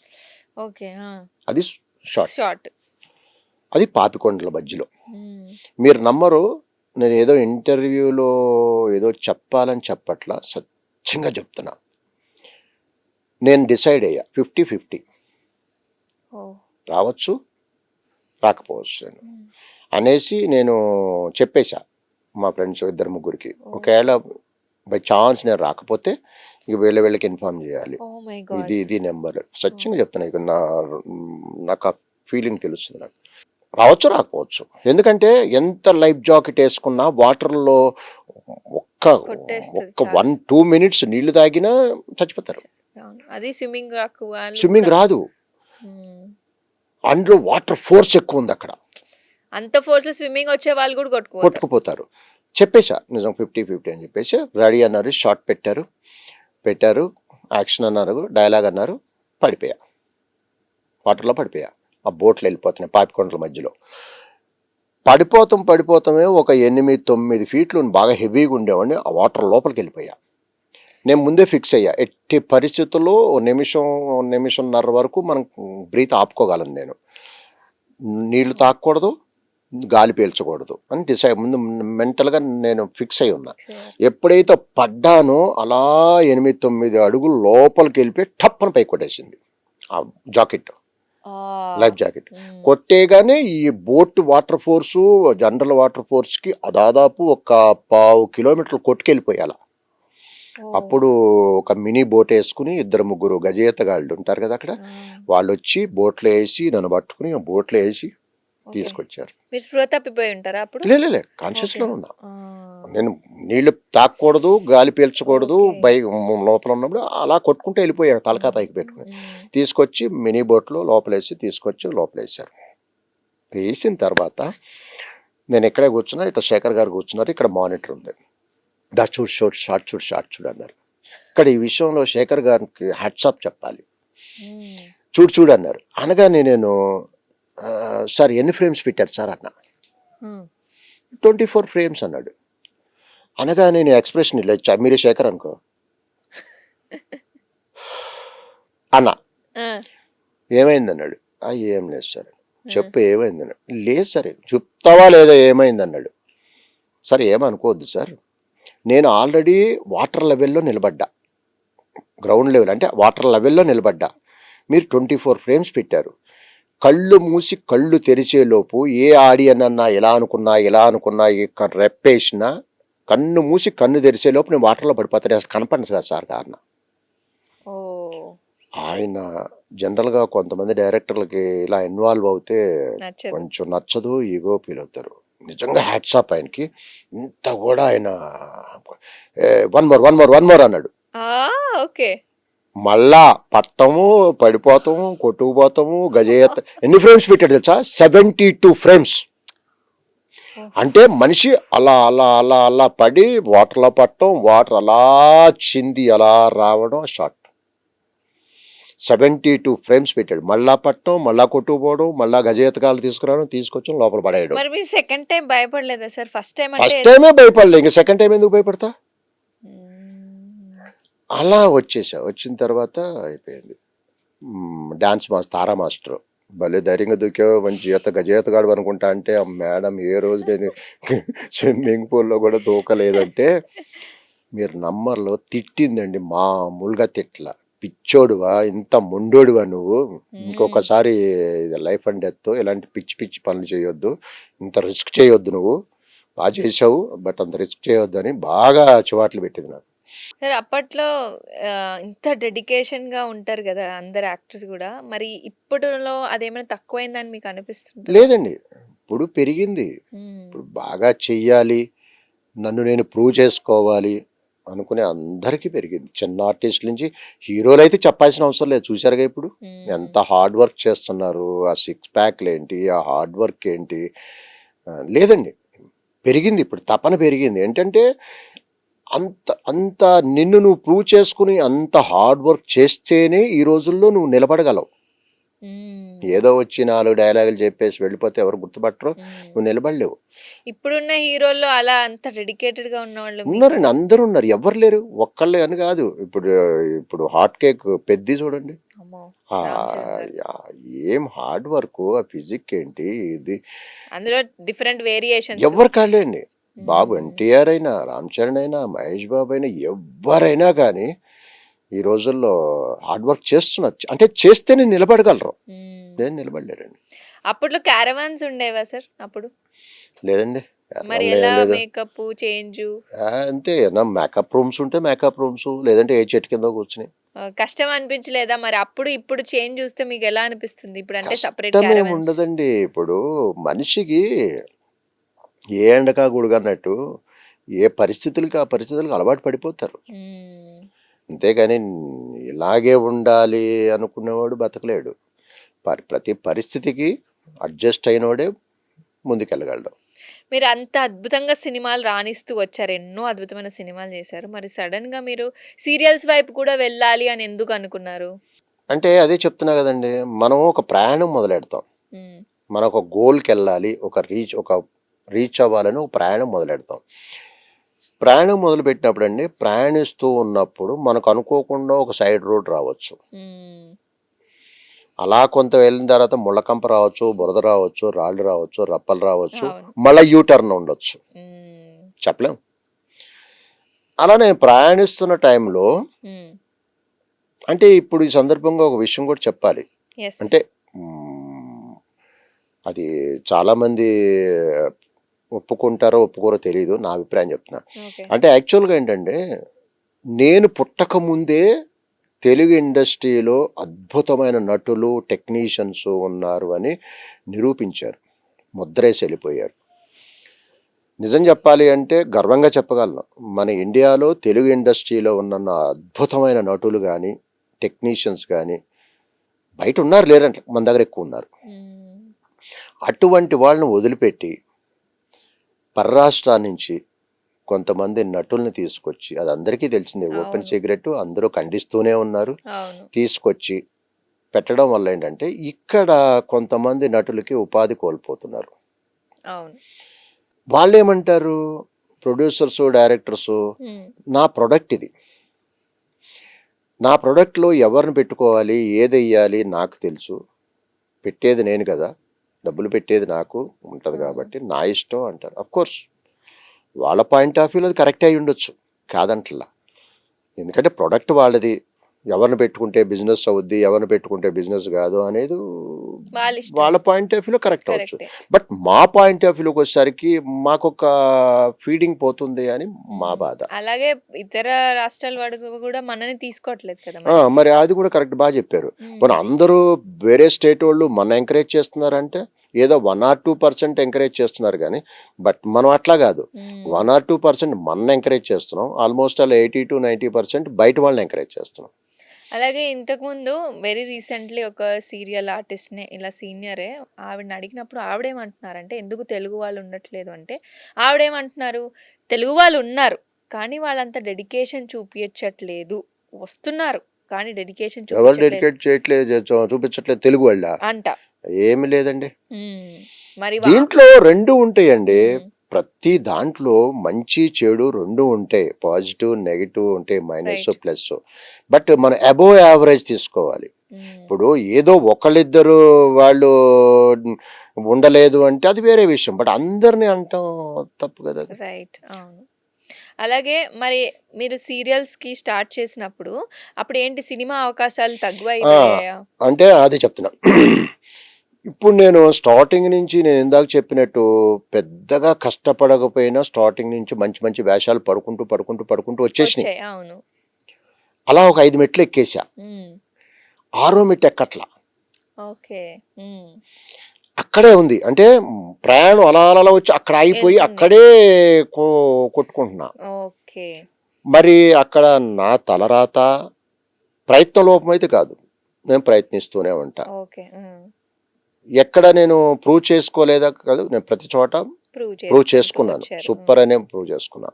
అది షార్ట్. అది పాపికొండల మధ్యలో. మీరు నమ్మరు, నేను ఏదో ఇంటర్వ్యూలో ఏదో చెప్పాలని చెప్పట్లా, సత్యంగా చెప్తున్నా. నేను డిసైడ్ అయ్యా 50-50, రావచ్చు రాకపోవచ్చు నేను అనేసి నేను చెప్పేశా మా ఫ్రెండ్స్ 2-3కి. ఒకవేళ బై ఛాన్స్ నేను రాకపోతే ఇక వీళ్ళకి ఇన్ఫార్మ్ చేయాలి, ఇది నెంబర్. సత్యంగా చెప్తున్నా, ఇక నాకు ఆ ఫీలింగ్ తెలుస్తుంది. నాకు రావచ్చు రాకపోవచ్చు, ఎందుకంటే ఎంత లైఫ్ జాకెట్ వేసుకున్నా వాటర్లో ఒక్క 1-2 మినిట్స్ నీళ్లు తాగినా చచ్చిపోతారు. స్విమ్మింగ్ రాదు, అందులో వాటర్ ఫోర్స్ ఎక్కువ ఉంది అక్కడ, అంత ఫోర్స్ స్విమ్మింగ్ వచ్చే వాళ్ళు కూడా కొట్టుకుపోతారు. చెప్పేశా నిజం 50-50 అని చెప్పేసి. రెడీ అన్నారు, షార్ట్ పెట్టారు, యాక్షన్ అన్నారు, డైలాగ్ అన్నారు, పడిపోయా. వాటర్లో పడిపోయా. ఆ బోట్లు వెళ్ళిపోతున్నాయి పాపికొండల మధ్యలో. పడిపోతామే ఒక 8-9 ఫీట్లు బాగా హెవీగా ఉండేవాడిని. ఆ వాటర్ లోపలికి వెళ్ళిపోయా. నేను ముందే ఫిక్స్ అయ్యా, ఎట్టి పరిస్థితుల్లో నిమిషంన్నర వరకు మనం బ్రీత్ ఆపుకోగలను నేను. నీళ్లు తాగకూడదు, గాలి పీల్చకూడదు అని ముందు మెంటల్గా నేను ఫిక్స్ అయి ఉన్నా. ఎప్పుడైతే పడ్డానో అలా 8-9 అడుగులు లోపలికి వెళ్ళిపోయి టప్పని పై కొట్టేసింది ఆ జాకెట్, లైఫ్ జాకెట్. కొట్టేగానే ఈ boat water force, general water ఫోర్స్కి దాదాపు ఒక 1/2 కిలోమీటర్లు కొట్టుకెళ్ళిపోయాల. అప్పుడు ఒక మినీ బోట్ వేసుకుని 2-3 గజేతగాళ్ళు ఉంటారు కదా అక్కడ, వాళ్ళు వచ్చి బోట్లో వేసి నన్ను పట్టుకుని ఆ బోట్లో వేసి తీసుకొచ్చారు. మీరు స్పృహ తప్పిపోయి ఉంటారా అప్పుడు? లే కాన్షియస్ లో ఉన్నా నేను. నీళ్లు తాకూడదు, గాలి పీల్చకూడదు, లోపల ఉన్నప్పుడు అలా కొట్టుకుంటూ వెళ్ళిపోయాను తలకా పైకి పెట్టుకుని. తీసుకొచ్చి మినీ బోట్లో లోపలేసి తీసుకొచ్చి లోపలేసారు. వేసిన తర్వాత నేను ఎక్కడే కూర్చున్నా, ఇట్లా శేఖర్ గారు కూర్చున్నారు, ఇక్కడ మానిటర్ ఉంది. షార్ట్ చూడు అన్నారు. ఇక్కడ ఈ విషయంలో శేఖర్ గారికి హ్యాట్సాప్ చెప్పాలి. చూడు అన్నారు. అనగానే నేను సార్ ఎన్ని ఫ్రేమ్స్ పెట్టారు సార్ అన్న. 24 ఫ్రేమ్స్ అన్నాడు. అనగానే నేను ఎక్స్ప్రెషన్ ఇలా ఇచ్చా, మీరే శేఖర్ అనుకో అన్న. ఏమైంది అన్నాడు. ఏం లేదు సార్. చెప్పు ఏమైంది అన్నాడు. లేదు సరే చెప్తావా లేదా ఏమైంది అన్నాడు. సరే ఏమనుకోవద్దు సార్, నేను ఆల్రెడీ వాటర్ లెవెల్లో నిలబడ్డా, గ్రౌండ్ లెవెల్ అంటే వాటర్ లెవెల్లో నిలబడ్డా. మీరు 24 ఫ్రేమ్స్ పెట్టారు. కళ్ళు మూసి కళ్ళు తెరిచేలోపు ఏ ఆడియన్ అన్నా ఎలా అనుకున్నా రెప్పేసినా కన్ను మూసి కన్ను తెరిచేలోపు నేను వాటర్లో పడిపోతాను, అసలు కనపడను కదా సార్ అన్న. ఆయన జనరల్గా కొంతమంది డైరెక్టర్లకి ఇలా ఇన్వాల్వ్ అవుతే కొంచెం నచ్చదు, ఈగో ఫీల్ అవుతారు. నిజంగా హ్యాట్సాప్ ఆయనకి. ఇంత కూడా ఆయన వన్ మోర్ అన్నాడు. మళ్ళా పట్టము, పడిపోతాము, కొట్టుకుపోతాము, గజేత. ఎన్ని ఫ్రేమ్స్ పెట్టాడు తెలుసా? 72 ఫ్రేమ్స్. అంటే మనిషి అలా అలా అలా అలా పడి వాటర్లో పట్టడం, వాటర్ అలా చింది అలా రావడం షాట్. 72 ఫ్రేమ్స్ పెట్టాడు. మళ్ళా పట్టడం, మళ్ళా కొట్టుకుపోవడం, మళ్ళా గజేతకాలు తీసుకురావడం, తీసుకొచ్చి లోపల పడేయడం. మరి మీరు సెకండ్ టైం భయపడలేదా సార్? ఫస్ట్ టైమే భయపడలే, ఇంకా సెకండ్ టైం ఎందుకు భయపడతా? అలా వచ్చిన తర్వాత అయిపోయింది. డాన్స్ మాస్టర్ తారా మాస్టర్ భలే ధైర్యంగా దూకావు, మంచి గజేతగాడు అనుకుంటా అంటే, ఆ మేడం ఏ రోజు నేను స్విమ్మింగ్ పూల్లో కూడా దూకలేదంటే మీరు నమ్మర్లో తిట్టిందండి, మామూలుగా తిట్ల. పిచ్చోడువా, ఇంత మొండోడువా నువ్వు, ఇంకొకసారి లైఫ్ అండ్ డెత్, ఇలాంటి పిచ్చి పనులు చేయొద్దు, ఇంత రిస్క్ చేయొద్దు, నువ్వు బాగా చేసావు బట్ అంత రిస్క్ చేయొద్దు అని బాగా చివాట్లు పెట్టింది నాకు. సార్ అప్పట్లో ఇంత డెడికేషన్ గా ఉంటారు కదా అందరు యాక్టర్స్ కూడా, మరి ఇప్పటిలో అదేమైనా తక్కువైందని మీకు అనిపిస్తుంది? లేదండి, ఇప్పుడు పెరిగింది. ఇప్పుడు బాగా చెయ్యాలి, నన్ను నేను ప్రూవ్ చేసుకోవాలి అనుకునే అందరికీ పెరిగింది. చిన్న ఆర్టిస్ట్ నుంచి హీరోలు అయితే చెప్పాల్సిన అవసరం లేదు. చూసారుగా ఇప్పుడు ఎంత హార్డ్ వర్క్ చేస్తున్నారు, ఆ 6 ప్యాక్లు ఏంటి, ఆ హార్డ్ వర్క్ ఏంటి. లేదండి, పెరిగింది. ఇప్పుడు తపన పెరిగింది. ఏంటంటే అంత నిన్ను నువ్వు ప్రూవ్ చేసుకుని అంత హార్డ్ వర్క్ చేస్తేనే ఈ రోజుల్లో నువ్వు నిలబడగలవు. ఏదో వచ్చి 4 డైలాగులు చెప్పేసి వెళ్ళిపోతే ఎవరు గుర్తుపట్టరు, నువ్వు నిలబడలేవు. ఇప్పుడున్న హీరోల్లో అలా అంత డెడికేటెడ్ గా ఉన్న వాళ్ళు ఉన్నారండి, అందరూ ఉన్నారు, ఎవరు లేరు, ఒక్కళ్ళే అని కాదు. ఇప్పుడు హాట్ కేక్ పెద్ది చూడండి, ఏం హార్డ్ వర్క్, ఆ ఫిజిక్ ఏంటి, ఇది అందులో డిఫరెంట్ వేరియేషన్ ఎవరు కాలేండి. బాబు ఎన్టీఆర్ అయినా, రామ్ చరణ్ అయినా, మహేష్ బాబు అయినా, ఎవరైనా కానీ ఈ రోజుల్లో హార్డ్ వర్క్ చేస్తున్నారు. అంటే చేస్తేనే నిలబడగలరు, నేను నిలబడలేరండి. అప్పట్లో క్యారవాన్స్ ఉండేవా సార్ అప్పుడు? లేదండి, మరి ఎలా మేకప్ చేంజ్? అంతే, మేకప్ రూమ్స్ ఉంటే మేకప్ రూమ్స్, లేదంటే ఏ చెట్టు కింద కూర్చుని. కష్టం అనిపించలేదా మరి అప్పుడు? ఇప్పుడు చేంజ్ చూస్తే మీకు ఎలా అనిపిస్తుంది? ఇప్పుడు అంటే సెపరేట్ ఉండదండి. ఇప్పుడు మనిషికి ఏ ఎండకా గుడుగన్నట్టు ఏ పరిస్థితులకి ఆ పరిస్థితులకు అలవాటు పడిపోతారు. అంతేగాని ఇలాగే ఉండాలి అనుకునేవాడు బతకలేడు. ప్రతి పరిస్థితికి అడ్జస్ట్ అయినోడే ముందుకెళ్ళగలడు. మీరు అంత అద్భుతంగా సినిమాలు రాణిస్తూ వచ్చారు, ఎన్నో అద్భుతమైన సినిమాలు చేశారు. మరి సడన్ గా మీరు సీరియల్స్ వైపు కూడా వెళ్ళాలి అని ఎందుకు అనుకున్నారు? అంటే అదే చెప్తున్నా కదండి, మనం ఒక ప్రయాణం మొదలెడతాం. ఉమ్, మనం ఒక గోల్కి వెళ్ళాలి, ఒక రీచ్ అవ్వాలని ఒక ప్రయాణం మొదలెడతాం. ప్రయాణం మొదలుపెట్టినప్పుడు అండి, ప్రయాణిస్తూ ఉన్నప్పుడు మనకు అనుకోకుండా ఒక సైడ్ రోడ్ రావచ్చు. ఉమ్, అలా కొంత వెళ్ళిన తర్వాత ముళ్ళకంప రావచ్చు, బురద రావచ్చు, రాళ్ళు రావచ్చు, రప్పలు రావచ్చు, అవును. మళ్ళీ యూటర్న్ ఉండొచ్చు, ఉమ్, చెప్పలేం. అలా నేను ప్రయాణిస్తున్న టైంలో ఉమ్, అంటే ఇప్పుడు ఈ సందర్భంగా ఒక విషయం కూడా చెప్పాలి. ఎస్. అంటే మ్, అది చాలామంది ఒప్పుకుంటారో ఒప్పుకోరో తెలియదు, నా అభిప్రాయం చెప్తున్నా. ఓకే. అంటే యాక్చువల్గా ఏంటంటే, నేను పుట్టక ముందే తెలుగు ఇండస్ట్రీలో అద్భుతమైన నటులు, టెక్నీషియన్స్ ఉన్నారు అని నిరూపించారు, ముద్రేసి వెళ్ళిపోయారు. నిజం చెప్పాలి అంటే గర్వంగా చెప్పగలను, మన ఇండియాలో తెలుగు ఇండస్ట్రీలో ఉన్న అద్భుతమైన నటులు కానీ టెక్నీషియన్స్ కానీ బయట ఉన్నారు లేరంటే మన దగ్గర ఎక్కువ ఉన్నారు. ఉమ్, అటువంటి వాళ్ళని వదిలిపెట్టి పర్రాష్ట్రాల నుంచి కొంతమంది నటుల్ని తీసుకొచ్చి, అది అందరికీ తెలిసిందే, ఓపెన్ అవును. సీక్రెట్, అందరూ ఖండిస్తూనే ఉన్నారు, అవును. తీసుకొచ్చి పెట్టడం వల్ల ఏంటంటే ఇక్కడ కొంతమంది నటులకి ఉపాధి కోల్పోతున్నారు. అవును. వాళ్ళు ఏమంటారు, ప్రొడ్యూసర్స్, డైరెక్టర్స్, ఉమ్, నా ప్రొడక్ట్ ఇది, నా ప్రొడక్ట్లో ఎవరిని పెట్టుకోవాలి, ఏది వెయ్యాలి నాకు తెలుసు, పెట్టేది నేను కదా, డబ్బులు పెట్టేది నాకు ఉంటుంది కాబట్టి నా ఇష్టం అంటారు. అఫ్కోర్స్ వాళ్ళ పాయింట్ ఆఫ్ వ్యూలో అది కరెక్ట్ అయి ఉండొచ్చు, కాదంటలా. ఎందుకంటే ప్రొడక్ట్ వాళ్ళది, ఎవరిని పెట్టుకుంటే బిజినెస్ అవుద్ది, ఎవరిని పెట్టుకుంటే బిజినెస్ కాదు అనేది వాళ్ళ ఇష్టం. వాళ్ళ పాయింట్ ఆఫ్ వ్యూలో కరెక్ట్ అవ్వచ్చు. కరెక్టే. బట్ మా పాయింట్ ఆఫ్ వ్యూలోకి వచ్చేసరికి మాకొక ఫీడింగ్ పోతుంది అని మా బాధ. అలాగే ఇతర రాష్ట్రాల వాడు కూడా మనని తీసుకోవట్లేదు కదా ఆ, మరి. మరి అది కూడా కరెక్ట్, బాగా చెప్పారు. ఉమ్, పోనీ అందరూ వేరే స్టేట్ వాళ్ళు మన ఎంకరేజ్ చేస్తున్నారంటే ఏదో 1 or 2% ఎంకరేజ్ చేస్తున్నారు కానీ, బట్ మనం అట్లా కాదు, ఉమ్, 1 or 2% మన ఎంకరేజ్ చేస్తున్నాం, ఆల్మోస్ట్ అలా 80 to 90% బయట వాళ్ళని ఎంకరేజ్ చేస్తున్నాం. అలాగే ఇంతకుముందు వెరీ రీసెంట్లీ ఒక సీరియల్ ఆర్టిస్ట్ని ఇలా సీనియరే ఆవిడని అడిగినప్పుడు ఆవిడేమంటున్నారంటే ఎందుకు తెలుగు వాళ్ళు ఉండట్లేదు అంటే ఆవిడేమంటున్నారు, తెలుగు వాళ్ళు ఉన్నారు కానీ వాళ్ళంత డెడికేషన్ చూపించట్లేదు, వస్తున్నారు కానీ డెడికేషన్ ఎవరు చూపించట్లేదు డెడికేట్ చేయట్లేదు, చూపించట్లేదు, తెలుగు వాళ్ళ అంట. ఏమి లేదండి. ఉమ్, మరి దీంట్లో రెండు ఉంటాయండి, ఉమ్, ప్రతి దాంట్లో మంచి చెడు రెండు ఉంటాయి, పాజిటివ్ నెగిటివ్ ఉంటాయి, మైనస్ రైట్. ప్లస్. బట్ మనం అబోవ్ యావరేజ్ తీసుకోవాలి. ఉమ్, ఇప్పుడు ఏదో ఒకళ్ళిద్దరు వాళ్ళు ఉండలేదు అంటే అది వేరే విషయం, బట్ అందరిని అంటాం తప్పు కదా అది. రైట్. అవును. అలాగే మరి మీరు సీరియల్స్ కి స్టార్ట్ చేసినప్పుడు అప్పుడు ఏంటి సినిమా అవకాశాలు ఆ, తగ్గిపోయాయా? అంటే అది చెప్తున్నా. ఇప్పుడు నేను స్టార్టింగ్ నుంచి నేను ఇందాక చెప్పినట్టు పెద్దగా కష్టపడకపోయినా స్టార్టింగ్ నుంచి మంచి మంచి వేషాలు పడుకుంటూ పడుకుంటూ పడుకుంటూ వచ్చేసినాయి. వచ్చాయి. అవును. అలా ఒక 5 మెట్లు ఎక్కేసా, ఉమ్, 6వ మెట్టు ఎక్కట్లా, ఓకే. ఉమ్, అక్కడే ఉంది. అంటే ప్రయాణం అలా అలా అలా వచ్చి అక్కడ ఆగిపోయి వెళ్తుంది. అక్కడే కొట్టుకుంటున్నా. ఓకే. మరి అక్కడ నా తలరాత, ప్రయత్న లోపం అయితే కాదు, నేను ప్రయత్నిస్తూనే ఉంటా. ఓకే. ఉమ్, ఎక్కడ నేను ప్రూవ్ చేసుకోలేదా కాదు, నేను ప్రతి చోట ప్రూవ్ ప్రూవ్ చేసుకుంటూ చేసుకున్నాను, వచ్చారు. సూపర్ అనే ప్రూవ్ చేసుకున్నా,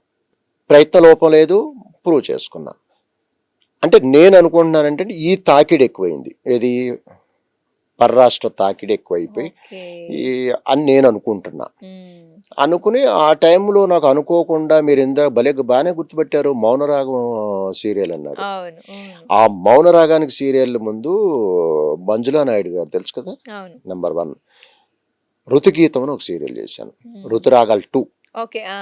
ప్రయత్న లోపం లేదు, ప్రూవ్ చేసుకున్నా. అంటే నేను అనుకుంటున్నానంటే ఈ తాకిడి ఎక్కువైంది, ఏది పర్రాష్ట్ర తాకిడి ఎక్కువైపోయి ఓకే. ఈ అని నేను అనుకుంటున్నా. ఉమ్, అనుకుని ఆ టైంలో నాకు అనుకోకుండా, మీరు ఇందాక బాగానే గుర్తుపెట్టారు, మౌనరాగం సీరియల్ అన్నారు. అవును. అవును. ఆ మౌనరాగానికి సీరియల్ ముందు మంజులా నాయుడు గారు తెలుసు కదా, అవును. నెంబర్ 1. ఋతుగీతం అని ఒక సీరియల్ చేశాను, ఉమ్, ఋతురాగాలు 2. ఓకే. ఆ,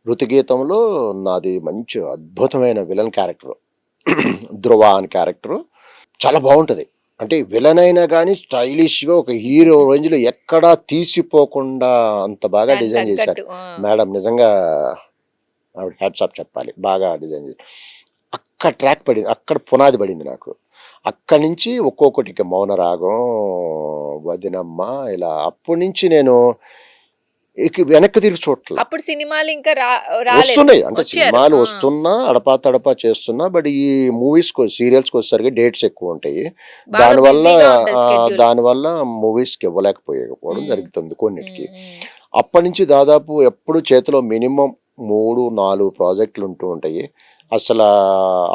ఋతుగీతంలో నాది మంచి అద్భుతమైన విలన్ క్యారెక్టర్, ధ్రువ అని క్యారెక్టర్, చాలా బాగుంటుంది. అంటే విలన్ అయినా కానీ స్టైలిష్గా ఒక హీరో రేంజ్లో ఎక్కడా తీసిపోకుండా అంత బాగా దానికి డిజైన్ చేశారు తగ్గట్టు. ఆ, మేడం. నిజంగా ఆవిడ హ్యాట్స్ ఆఫ్ చెప్పాలి, బాగా డిజైన్ చేసి అక్కడ ట్రాక్ పడింది, అక్కడ పునాది పడింది నాకు. అక్కడి నుంచి ఒక్కొక్కటి, ఇక మౌనరాగం, వదినమ్మ, ఇలా అప్పటి నుంచి నేను ఇక వెనక్కి తిరిగి చూడట్ల. అప్పుడు సినిమాలు ఇంకా రాలేదు, వస్తున్నాయి అంటే వచ్చారు. సినిమాలు ఆ, వస్తున్నా, అడపా తడపా చేస్తున్నా, బట్ ఈ మూవీస్కి సీరియల్స్కి వచ్చేసరికి డేట్స్ ఎక్కువ ఉంటాయి, బాగా దానివల్ల బిజీగా ఉంటుంది schedule. దానివల్ల మూవీస్కి ఇవ్వలేకపోవడం ఉమ్, జరుగుతుంది కొన్నిటికి. ఉమ్, ఉమ్, అప్పటి నుంచి దాదాపు ఎప్పుడు చేతిలో మినిమం 3-4 ప్రాజెక్టులు ఉంటూ ఉంటాయి. అసలు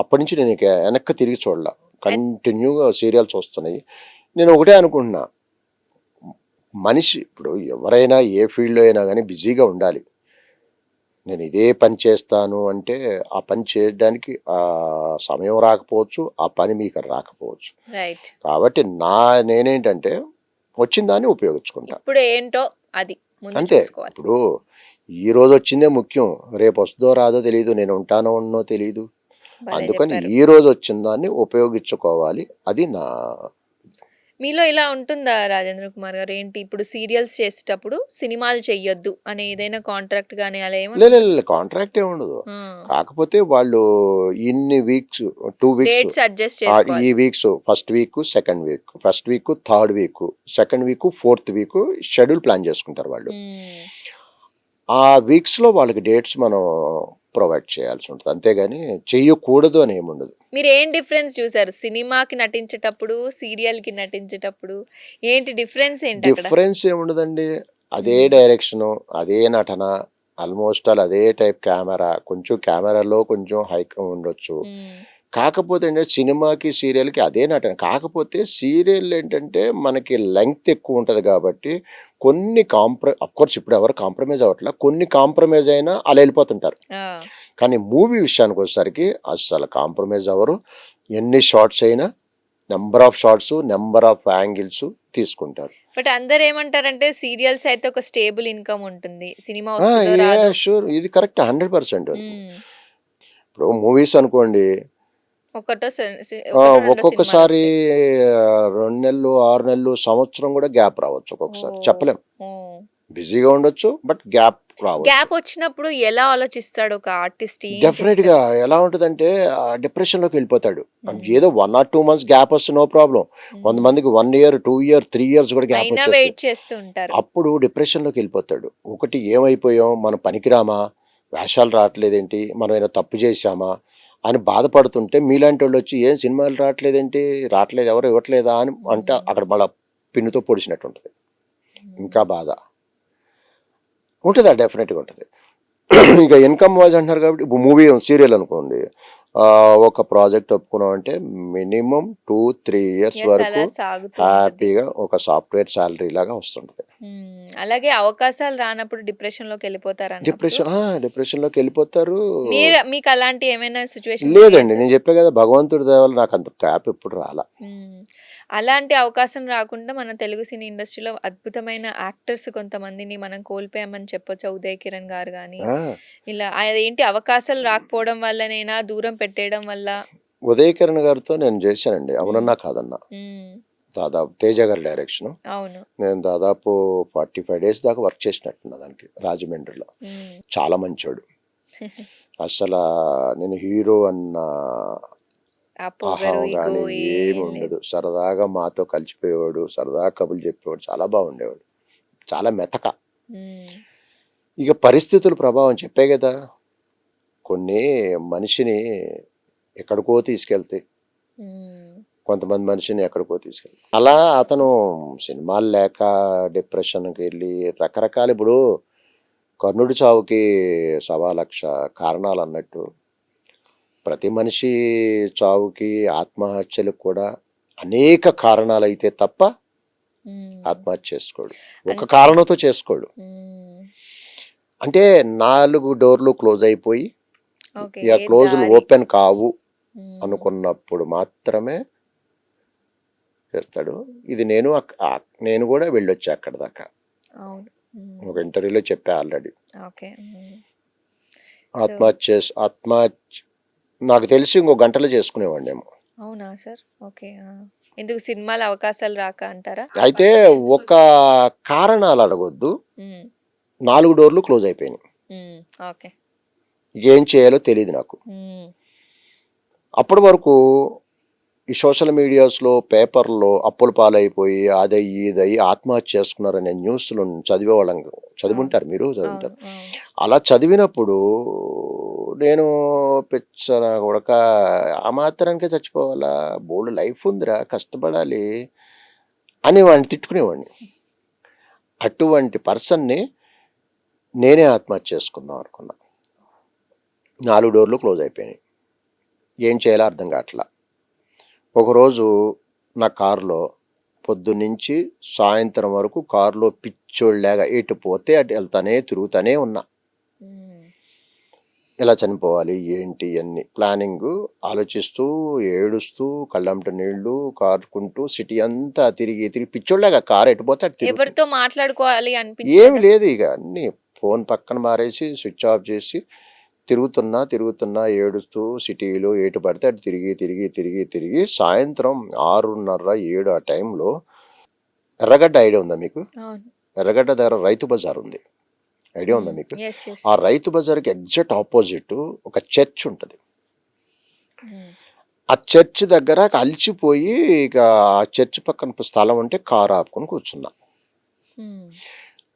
అప్పటి నుంచి నేను ఇక వెనక్కి తిరిగి చూడలా, కంటిన్యూగా సీరియల్స్ వస్తున్నాయి. నేను ఒకటే అనుకుంటున్నా, మనిషి ఇప్పుడు ఎవరైనా ఏ ఫీల్డ్లో అయినా కానీ బిజీగా ఉండాలి. నేను ఇదే పని చేస్తాను అంటే ఆ పని చేయడానికి సమయం రాకపోవచ్చు, ఆ పని మీకు రాకపోవచ్చు. రైట్. కాబట్టి నేనేంటంటే వచ్చిన దాన్ని ఉపయోగించుకుంటా ఇప్పుడు ఏంటో అది ముందు అంతే. చూసుకోవాలి. ఇప్పుడు ఈ రోజు వచ్చిందే ముఖ్యం, రేపు వస్తుందో రాదో తెలియదు, నేను ఉంటానో ఉన్నో తెలియదు. భలే అందుకని చెప్పారు. ఈ రోజు వచ్చిన దాన్ని ఉపయోగించుకోవాలి. అది నా మీలో ఇలా ఉంటుందా రాజేంద్ర కుమార్ గారు? ఏంటి ఇప్పుడు సీరియల్స్ చేసేటప్పుడు సినిమాలు చెయ్యొద్దు అనే ఏదైనా కాంట్రాక్ట్ గాని అలా ఏమన్నా? కాంట్రాక్ట్ ఏమి ఉండదు. హ్మ్. కాకపోతే వాళ్ళు ఇన్ని వీక్స్ 2 వీక్స్ డేట్స్ అడ్జస్ట్ ఈ చేసుకోవాలి. Weeks first week, second week, first week, third week, second week, fourth week schedule plan చేసుకుంటారు వాళ్ళు. హ్మ్. ఆ వీక్స్లో వాళ్ళకి డేట్స్ మనం ప్రొవైడ్ చేయాల్సి ఉంటుంది. అంతేగాని చెయ్యకూడదు అని ఏముండదు. మీరు ఏం డిఫరెన్స్ చూసారు? సినిమాకి నటించేటప్పుడు, సీరియల్‌కి నటించేటప్పుడు ఏంటి డిఫరెన్స్ ఏంటి అక్కడ? డిఫరెన్స్ ఏముండదండి. అదే హ్మ్. డైరెక్షను, అదే నటన, ఆల్మోస్ట్ ఆల్ అదే టైప్ కెమెరా. కొంచెం కెమెరాలో కొంచెం హైక్ ఉండొచ్చు. హ్మ్. కాకపోతే ఏంటంటే సినిమాకి, సీరియల్‌కి అదే నటన. కాకపోతే సీరియల్ ఏంటంటే మనకి లెంగ్త్ ఎక్కువ ఉంటది కాబట్టి కొన్ని అఫ్‌కోర్స్ ఇప్పుడు ఎవరు కాంప్రమైజ్ అవ్వట్లా. కొన్ని కాంప్రమైజ్ అయినా అలా వెళ్ళిపోతుంటారు. ఆ! కానీ మూవీ విషయానికొచ్చేసరికి అస్సలు కాంప్రమైజ్ అవ్వరు. ఎన్ని షాట్స్ అయినా number of shots, number of angles తీసుకుంటారు. బట్ అందరూ ఏమంటారంటే సీరియల్స్ అయితే ఒక స్టేబుల్ ఇన్‌కమ్ ఉంటుంది. సినిమా వస్తుందో రాదో. షూర్, ఇది కరెక్ట్ 100%. హ్మ్. ఇప్పుడు మూవీస్ అనుకోండి, ఒకటో ఒకటో రెండో ఒక్కొక్కసారి సినిమాలొస్తాయి. 2 నెలలు, 6 నెలలు, సంవత్సరం కూడా గ్యాప్ రావచ్చు ఒక్కొక్కసారి. ఓహ్! చెప్పలేం. ఓహ్! బిజీగా ఉండొచ్చు. బట్ గ్యాప్ రావచ్చు. గ్యాప్ వచ్చినప్పుడు ఎలా ఆలోచిస్తాడు ఒక ఆర్టిస్ట్? ఏం డెఫినెట్‌గా చేస్తారు? ఎలా ఉంటదంటే డిప్రెషన్‌లోకి వెళ్ళిపోతాడు. హ్మ్. ఏదో 1 ఆర్ 2 మంత్స్ గ్యాప్ వస్తే నో ప్రాబ్లమ్. హ్మ్. కొంతమందికి 1 ఇయర్, 2 ఇయర్, 3 ఇయర్స్ కూడా గ్యాప్ అయినా వచ్చేస్తాయి. వెయిట్ చేస్తూ ఉంటారు. అప్పుడు డిప్రెషన్‌లోకి వెళ్ళిపోతాడు. ఒకటి ఏమైపోయాం, మనం పనికిరామా, వేషాలు రావట్లేదేంటి, మనం ఏమైనా తప్పు చేశామా అని బాధపడుతుంటే మీలాంటోళ్ళు వచ్చి ఏం సినిమాలు రావట్లేదేంటి, రావట్లేదు ఎవరు ఇవ్వట్లేదా అని అంటే హ్మ్. అక్కడ మళ్ళా పిన్నుతో పొడిచినట్టు ఉంటది. హ్మ్. ఇంకా బాధ ఉంటదా? డెఫినెట్‌గా ఉంటది. ఇక ఇన్‌కమ్ వైస్ అంటున్నారు కాబట్టి ఇప్పుడు మూవీ సీరియల్ అనుకోండి. ఒక ప్రాజెక్ట్ ఒప్పుకున్నామంటే మినిమమ్ 2, 3 ఇయర్స్ యెస్. వరకు అలా సాగుతూ ఉంటది. హ్యాపీగా ఒక సాఫ్ట్‌వేర్ సాలరీ లాగా వస్తుంటది. హ్మ్. అలాగే అవకాశాలు రానప్పుడు డిప్రెషన్‌లోకెళ్ళిపోతారన్నప్పుడు డిప్రెషన్‌లోకి వెళ్ళిపోతారు. మీకు అలాంటి ఏమైనా సిట్యుయేషన్స్ లేదండి. ఫేస్? నేను చెప్పా కదా! భగవంతుడి దయ వల్ల నాకంత గ్యాప్ ఎప్పుడు రాలా. హ్మ్. అలాంటి అవకాశం రాకుండా మన తెలుగు సినీ ఇండస్ట్రీలో అద్భుతమైన యాక్టర్స్ కొంతమందిని మనం కోల్పోయామని చెప్పొచ్చా? ఉదయ్ కిరణ్ గారు గాని, ఆ! ఇలా అదేంటి అవకాశాలు రాకపోవడం వల్లనేనా? దూరం పెట్టేయడం వల్ల? ఉదయ్ కిరణ్ గారితో నేను చేశానండి. హ్మ్. అవునన్నా కాదన్నా. హ్మ్. దాదాపు తేజ గారి డైరెక్షను. అవును. నేను దాదాపు 45 డేస్ దాకా వర్క్ చేసినట్టున్నా దానికి రాజమండ్రిలో. హ్మ్. చాలా మంచోడు. అసలా నేను హీరో అన్న ఆ పొగరు, అహం ఇగో గాని ఏమి ఏం ఉండదు. లేదు. సరదాగా మాతో కలిసిపోయేవాడు. సరదాగా కబుర్లు చెప్పేవాడు. చాలా బాగుండేవాడు. చాలా మెతక. హ్మ్. ఇక పరిస్థితుల ప్రభావం చెప్పే గదా! కొన్ని మనిషిని ఎక్కడికో తీసుకెళ్తాయి. హ్మ్. కొంతమంది మనిషిని ఎక్కడికో తీసుకెళ్తాయి. అలా అతను సినిమాలు లేక డిప్రెషన్‌కి వెళ్ళి రకరకాల ఇప్పుడు కర్ణుడి చావుకి 1,00,000 కారణాలన్నట్టు ప్రతి మనిషి చావుకి, ఆత్మహత్యలకు కూడా అనేక కారణాలైతే తప్ప హ్మ్. ఆత్మహత్య చేసుకోడు. ఒక అన్ కారణంతో చేసుకోడు. హ్మ్. అంటే 4 డోర్లు క్లోజ్ అయిపోయి, ఓకే. ఇక ఏ క్లోజులు దారి? ఓపెన్ కావు హ్మ్. అనుకున్నప్పుడు మాత్రమే చేస్తాడు. ఇది నేను కూడా వెళ్ళొచ్చా అక్కడి దాకా. అవును. హ్మ్. ఒక ఇంటర్వ్యూలో చెప్పా ఆల్రెడీ. ఓకే. హ్మ్. సో ఆత్మహత్య నాకు తెలిసి ఇంకో గంటలో చేసుకునేవాడినేమో. అవునా సార్? ఓకే. ఆ! ఎందుకు సినిమాల అవకాశాలు రాక అంటారా? అయితే ఒక కారణాలు అడగొద్దు. హ్మ్. 4 డోర్లు క్లోజ్ అయిపోయినాయి. హ్మ్. ఓకే. ఏం చేయాలో తెలీదు నాకు. హ్మ్. అప్పటి వరకు ఈ సోషల్ మీడియాస్‌లో, పేపర్‌లో అప్పుల పాలైపోయి అదయ్యి, ఇదయ్యి ఆత్మహత్య చేసుకున్నారనే న్యూస్‌లు చదివేవాళ్ళం. అవును. చదివుంటారు మీరు అవును. చదివుంటారు. అవును. అలా చదివినప్పుడు నేను పిచ్చ నా కొడకా ఆ మాత్రానికే చచ్చిపోవాలా? బోలెడు లైఫ్ ఉందిరా కష్టపడాలి అని వాడిని తిట్టుకునేవాడిని. అటువంటి పర్సన్‌ని నేనే ఆత్మహత్య చేసుకుందాం అనుకున్నా. 4 డోర్లు క్లోజ్ అయిపోయినాయి. ఏం చేయాలో అర్థం కావట్లా. ఒకరోజు నా కారులో పొద్దున్నుంచి సాయంత్రం వరకు కారులో పిచ్చోళ్ళలాగా ఎటు పోతే అటు వెళ్తానే తిరుగుతానే ఉన్నా. ఎలా చనిపోవాలి ఏంటి అన్ని ప్లానింగ్ ఆలోచిస్తూ ఏడుస్తూ కళ్ళంట నీళ్లు కారుకుంటూ సిటీ అంతా తిరిగి తిరిగి పిచ్చోళ్ళగా కారు ఎటుపోతే అటు తిరుగుతుంది. ఎవరితో మాట్లాడుకోవాలి ఏమి అనిపించింది? లేదు ఇక అన్ని ఫోన్ పక్కన మారేసి స్విచ్ ఆఫ్ చేసి తిరుగుతున్నా ఏడుస్తూ సిటీలో ఎటు పడితే అటు తిరిగి తిరిగి తిరిగి తిరిగి సాయంత్రం 6:30, 7 ఆ టైంలో ఎర్రగడ్డ ఐడియా ఉందా మీకు? అవును. ఎర్రగడ్డ దగ్గర రైతు బజార్ ఉంది, ఐడియా ఉందా మీకు? Yes yes. ఆ రైతు బజార్కి ఎగ్జాక్ట్ ఆపోజిట్ ఒక చర్చ్ ఉంటుంది. ఆ చర్చ్ దగ్గర అలిచిపోయి ఇక ఆ చర్చ్ పక్కన స్థలం ఉంటే కారు ఆపుకొని కూర్చున్నా.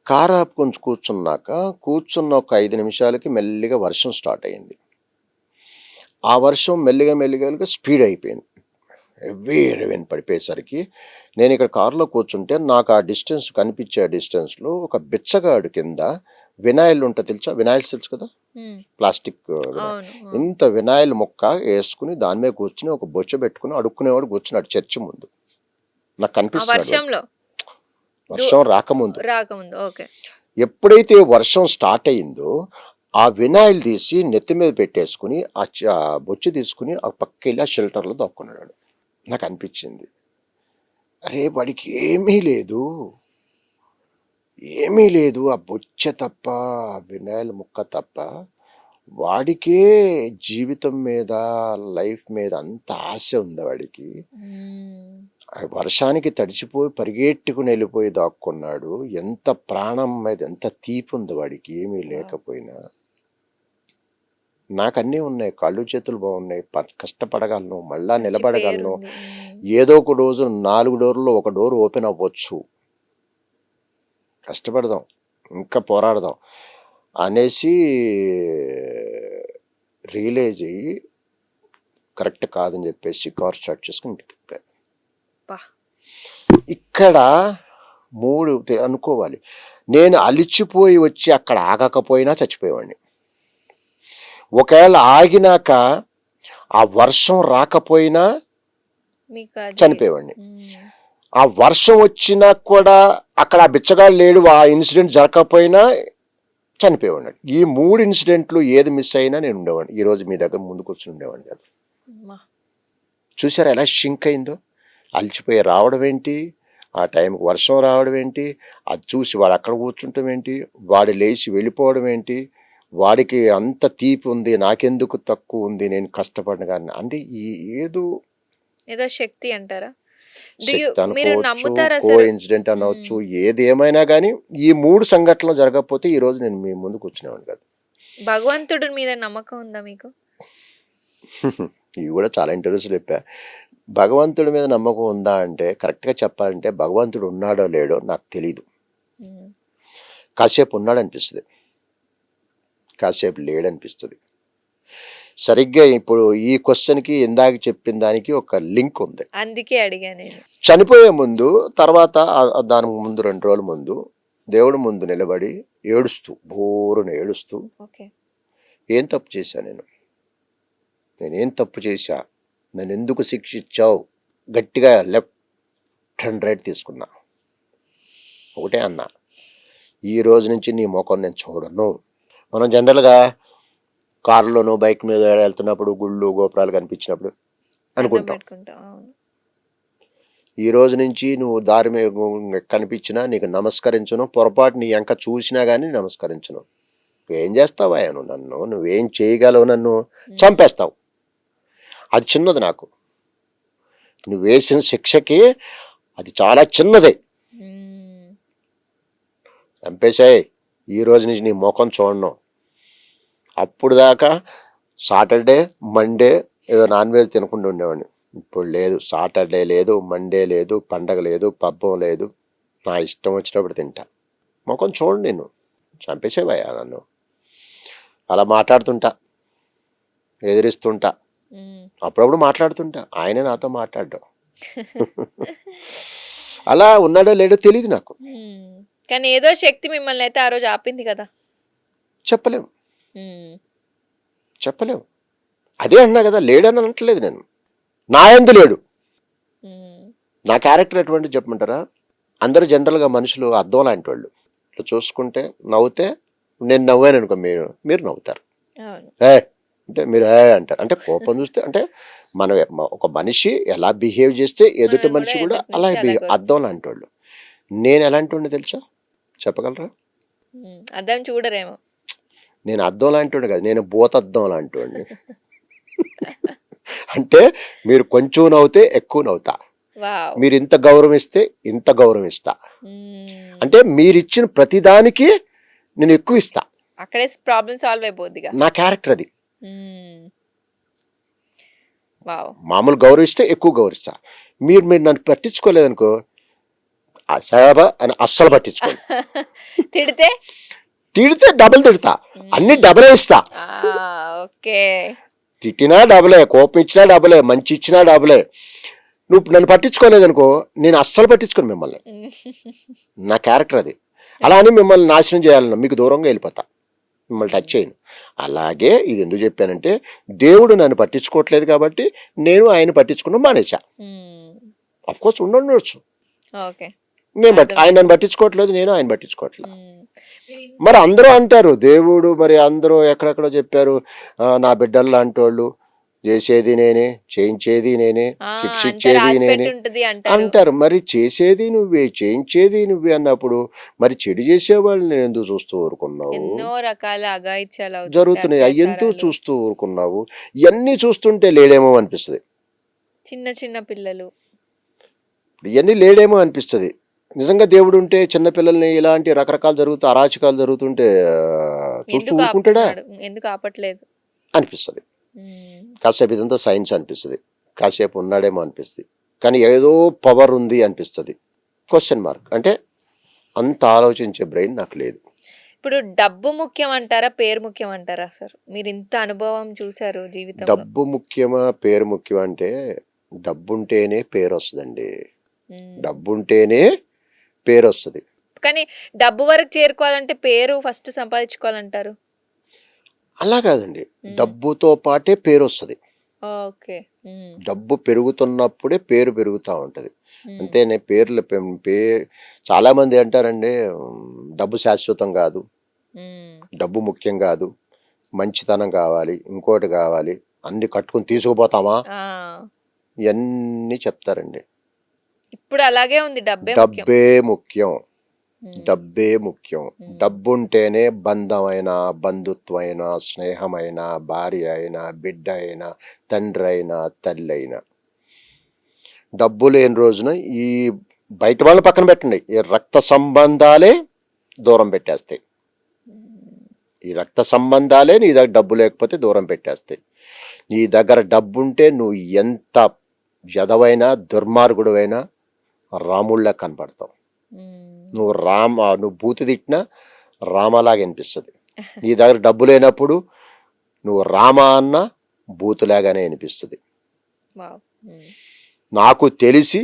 కారు ఆపుకొని కూర్చున్న ఒక 5 నిమిషాలకి మెల్లిగా వర్షం స్టార్ట్ అయింది. ఆ వర్షం మెల్లిగా స్పీడ్ అయిపోయింది. రెవెన్ పడిపోయేసరికి నేను ఇక్కడ కారులో కూర్చుంటే నాకు ఆ డిస్టెన్స్ కనిపించే డిస్టెన్స్లో ఒక బిచ్చగాడు కింద వినాయిల్ ఉంటుంది తెలుసా? వినాయిల్స్ తెలుసు కదా, ప్లాస్టిక్ వినాయిల్. ఇంత వినాయిల్ ముక్క వేసుకుని దాని మీద కూర్చుని ఒక బొచ్చ పెట్టుకుని అడుక్కునేవాడు కూర్చున్నాడు చర్చి ముందు. నాకు కనిపిస్తున్నాడు వర్షం రాకముందు. ఓకే. ఎప్పుడైతే వర్షం స్టార్ట్ అయిందో ఆ వినాయిల్ తీసి నెత్తి మీద పెట్టేసుకుని ఆ బొచ్చు తీసుకుని ఆ పక్కెళ్ళి ఆ షెల్టర్లో దాక్కున్నాడు. నాకు అనిపించింది, అరే వాడికి ఏమీ లేదు ఆ బొచ్చ తప్ప, ఆ వినాయిల్ ముక్క తప్ప, వాడికే జీవితం మీద లైఫ్ మీద అంత ఆశ ఉంది వాడికి. వర్షానికి తడిచిపోయి పరిగెట్టుకుని వెళ్ళిపోయి దాక్కున్నాడు. ఎంత ప్రాణం మీద ఎంత తీపి ఉంది వాడికి ఏమీ లేకపోయినా. నాకు అన్నీ ఉన్నాయి, కాళ్ళు చేతులు బాగున్నాయి, కష్టపడగలను, మళ్ళా నిలబడగలను. ఏదో ఒక రోజు 4 డోర్లో ఒక డోర్ ఓపెన్ అవ్వచ్చు, కష్టపడదాం, ఇంకా పోరాడదాం అనేసి రియలైజ్ అయ్యి కరెక్ట్ కాదని చెప్పేసి కార్ స్టార్ట్ చేసుకుని ఇంటికి వెళ్ళిపోయాను. ఇక్కడ 3 అనుకోవాలి, నేను అలిచిపోయి వచ్చి అక్కడ ఆగకపోయినా చచ్చిపోయేవాడిని. ఒకవేళ ఆగినాక ఆ వర్షం రాకపోయినా చనిపోయేవాడిని. ఆ వర్షం వచ్చినా కూడా అక్కడ ఆ బిచ్చగాడు లేడు, ఆ ఇన్సిడెంట్ జరగకపోయినా చనిపోయేవాడిని. ఈ 3 ఇన్సిడెంట్లు ఏది మిస్ అయినా నేను ఉండేవాడిని. ఈరోజు మీ దగ్గర ముందుకు వచ్చి ఉండేవాడిని కాదు. చూసారా ఎలా షింక్ అయిందో? అలిచిపోయి రావడం ఏంటి, ఆ టైంకి వర్షం రావడం ఏంటి, అది చూసి వాడు అక్కడ కూర్చుంటాం ఏంటి, వాడు లేచి వెళ్ళిపోవడం ఏంటి, వాడికి అంత తీపి ఉంది నాకెందుకు తక్కువ ఉంది, నేను కష్టపడిన కానీ అంటే ఏదో శక్తి అంటారా? శక్తి అనుకోవచ్చు, కో ఇన్సిడెంట్ అనవచ్చు, ఏది ఏమైనా కానీ ఈ 3 సంఘటనలు జరగకపోతే ఈ రోజు నేను మీ ముందుకు వచ్చినవాడిని కాదు. భగవంతుడి మీద నమ్మకం ఉందా మీకు? ఇవి కూడా చాలా ఇంటర్వ్యూస్ చెప్పా. భగవంతుడి మీద నమ్మకం ఉందా అంటే కరెక్ట్గా చెప్పాలంటే భగవంతుడు ఉన్నాడో లేడో నాకు తెలీదు. కాసేపు ఉన్నాడు అనిపిస్తుంది, కాసేపు లేడనిపిస్తుంది. సరిగ్గా ఇప్పుడు ఈ క్వశ్చన్కి ఇందాక చెప్పిన దానికి ఒక లింక్ ఉంది, అందుకే అడిగా నేను. చనిపోయే ముందు తర్వాత దానికి ముందు 2 రోజుల ముందు దేవుడి ముందు నిలబడి బోరును ఏడుస్తూ ఏం తప్పు చేశా, నేనేం తప్పు చేశా, నన్ను ఎందుకు శిక్షించావు, గట్టిగా లెఫ్ట్ అండ్ రైట్ తీసుకున్నా. ఒకటే అన్నా, ఈ రోజు నుంచి నీ ముఖం నేను చూడను. మనం జనరల్గా కారులోనూ బైక్ మీద వెళ్తున్నప్పుడు గుళ్ళు గోపురాలు కనిపించినప్పుడు అనుకుంటాం, ఈ రోజు నుంచి నువ్వు దారి మీద కనిపించినా నీకు నమస్కరించను, పొరపాటు నీ వెంక చూసినా కానీ నమస్కరించను. ఏం చేస్తావా నువ్వేం చేయగలవు, నన్ను చంపేస్తావు. అది చిన్నది, నాకు నువ్వు వేసిన శిక్షకి అది చాలా చిన్నదే. చంపేశాయి, ఈ రోజు నుంచి నీ ముఖం చూడను. అప్పుడు దాకా సాటర్డే మండే ఏదో నాన్ వెజ్ తినకుండా ఉండేవాడిని. ఇప్పుడు లేదు, సాటర్డే లేదు, మండే లేదు, పండగ లేదు, పబ్బం లేదు, నా ఇష్టం వచ్చినప్పుడు తింటా. ముఖం చూడండి, నేను చంపేసేవయ్యా నన్ను. అలా మాట్లాడుతుంటా, ఎదిరిస్తుంటా, అప్పుడప్పుడు మాట్లాడుతుంటా, ఆయనే నాతో మాట్లాడడం. అలా ఉన్నాడో లేడో తెలియదు నాకు, కానీ ఏదో శక్తి మిమ్మల్ని అయితే ఆ రోజు ఆపింది కదా. చెప్పలేము. అదే అన్నా కదా, లేడని అనట్లేదు నేను, నా యందు లేడు, నా క్యారెక్టర్ ఎటువంటి చెప్పమంటారా, అందరూ జనరల్గా మనుషులు అద్దం లాంటి వాళ్ళు. ఇట్లా చూసుకుంటే నవ్వుతే నేను నవ్వాను అనుకో, మీరు మీరు నవ్వుతారు. అవును. ఏ అంటే మీరు ఏ అంటారు. అంటే కోపం చూస్తే అంటే మనం ఒక మనిషి ఎలా బిహేవ్ చేస్తే ఎదుటి మనం మనిషి కూడా ఎదుటి అలా నుంచి అలాగే అద్దం వస్తాం. లాంటి వాళ్ళు. నేను ఎలాంటి వాడిని తెలుసా, చెప్పగలరా? అర్థం చూడరేమో. నేను అద్దం లాంటి వాడిని కాదు, నేను భూతద్దం లాంటి వాడిని. అంటే మీరు కొంచెం నవ్వుతే ఎక్కువ నవ్వుతా, వావ్. మీరు ఇంత గౌరవం ఇస్తే ఇంత గౌరవం ఇస్తా. అంటే మీరు ఇచ్చిన ప్రతిదానికి నేను ఎక్కువ ఇస్తా. అక్కడే ప్రాబ్లం సాల్వ్ అయిపోద్దిగా. నా క్యారెక్టర్ అది. వావ్. మామూలు గౌరవిస్తే ఎక్కువ గౌరవిస్తా. మీరు మీరు నన్ను పట్టించుకోలేదనుకో, అశాబా అని అస్సలు పట్టించుకోండి. తిడితే తిడితే డబుల్ తిడతా, అన్ని డబులే ఇస్తా. ఓకే. తిట్టినా డబులే, కోపం ఇచ్చినా డబులే, మంచి ఇచ్చినా డబులే. నువ్వు నన్ను పట్టించుకోలేదనుకో, నేను అస్సలు పట్టించుకోను మిమ్మల్ని. నా క్యారెక్టర్ అది. అలా అని మిమ్మల్ని నాశనం చేయాలన్నా మీకు దూరంగా వెళ్ళిపోతా, మిమ్మల్ని టచ్ చేయను. అలాగే ఇది ఎందుకు చెప్పానంటే, దేవుడు నన్ను పట్టించుకోవట్లేదు కాబట్టి నేను ఆయన పట్టించుకున్నాను మానేశా. అఫ్కోర్స్ ఉండొచ్చు, ఓకే. నేను ఆయన నన్ను పట్టించుకోవట్లేదు, నేను ఆయన పట్టించుకోవట్లేదు. మరి అందరూ అంటారు దేవుడు, మరి అందరూ ఎక్కడెక్కడో చెప్పారు, నా బిడ్డలు లాంటి వాళ్ళు, చేసేది నేనే, చేయించేది నేనే, శిక్షించేది నేనే అంటారు. మరి చేసేది నువ్వే, చేయించేది నువ్వే అన్నప్పుడు మరి చెడు చేసేవాళ్ళు నేను ఎందుకు చూస్తూ ఊరుకున్నావు? ఎన్నో రకాల అఘాయిత్యాలు జరుగుతున్నాయి, అవి ఎందుకు చూస్తూ ఊరుకున్నావు? ఇవన్నీ చూస్తుంటే లేడేమో అనిపిస్తుంది. చిన్న చిన్న పిల్లలు ఇవన్నీ లేడేమో అనిపిస్తుంది. నిజంగా దేవుడు ఉంటే చిన్నపిల్లల్ని ఇలాంటి రకరకాలు అరాచకాలు జరుగుతుంటే చూస్తూ ఊరుకుంటాడా? ఎందుకు ఆపట్లేదు అనిపిస్తుంది. కాసేపు ఇదంతా సైన్స్ అనిపిస్తుంది, కాసేపు ఉన్నాడేమో అనిపిస్తుంది, కానీ ఏదో పవర్ ఉంది అనిపిస్తుంది. Question mark. అంటే అంత ఆలోచించే బ్రెయిన్ నాకు లేదు. ఇప్పుడు డబ్బు ముఖ్యం అంటారా, పేరు ముఖ్యం అంటారా సార్? మీరు ఇంత అనుభవం చూసారు జీవితంలో. డబ్బు ముఖ్యమా, పేరు ముఖ్యం అంటే, డబ్బుంటేనే పేరు వస్తుందండి. డబ్బుంటేనే పేరు వస్తుంది. కానీ డబ్బు వరకు చేరుకోవాలంటే పేరు ఫస్ట్ సంపాదించుకోవాలంటారు. అలా కాదండి, డబ్బుతో పాటే పేరు వస్తుంది. ఓకే. డబ్బు పెరుగుతున్నప్పుడే పేరు పెరుగుతూ ఉంటుంది. అంతేనే పేర్లు చాలా మంది అంటారండి, డబ్బు శాశ్వతం కాదు, డబ్బు ముఖ్యం కాదు, మంచితనం కావాలి, ఇంకోటి కావాలి, అన్ని కట్టుకుని తీసుకుపోతామా, ఇవన్నీ చెప్తారండి. ఇప్పుడు అలాగే ఉంది, డబ్బే ముఖ్యం, డబ్బే ముఖ్యం. డబ్బుంటేనే బంధమైన, బంధుత్వమైన, స్నేహమైన, భార్య అయినా, బిడ్డ అయినా, తండ్రి అయినా, తల్లి అయినా. డబ్బు లేని రోజున ఈ బయట వాళ్ళని పక్కన పెట్టండి, ఈ రక్త సంబంధాలే దూరం పెట్టేస్తాయి. ఈ రక్త సంబంధాలే నీ దగ్గర డబ్బు లేకపోతే దూరం పెట్టేస్తాయి. నీ దగ్గర డబ్బు ఉంటే నువ్వు ఎంత యదవైనా, దుర్మార్గుడువైనా రాముళ్ళ కనపడతావు. నువ్వు బూతి తిట్టినా రామలాగా అనిపిస్తుంది. నీ దగ్గర డబ్బు లేనప్పుడు నువ్వు రామ అన్న బూతులాగానే అనిపిస్తుంది. నాకు తెలిసి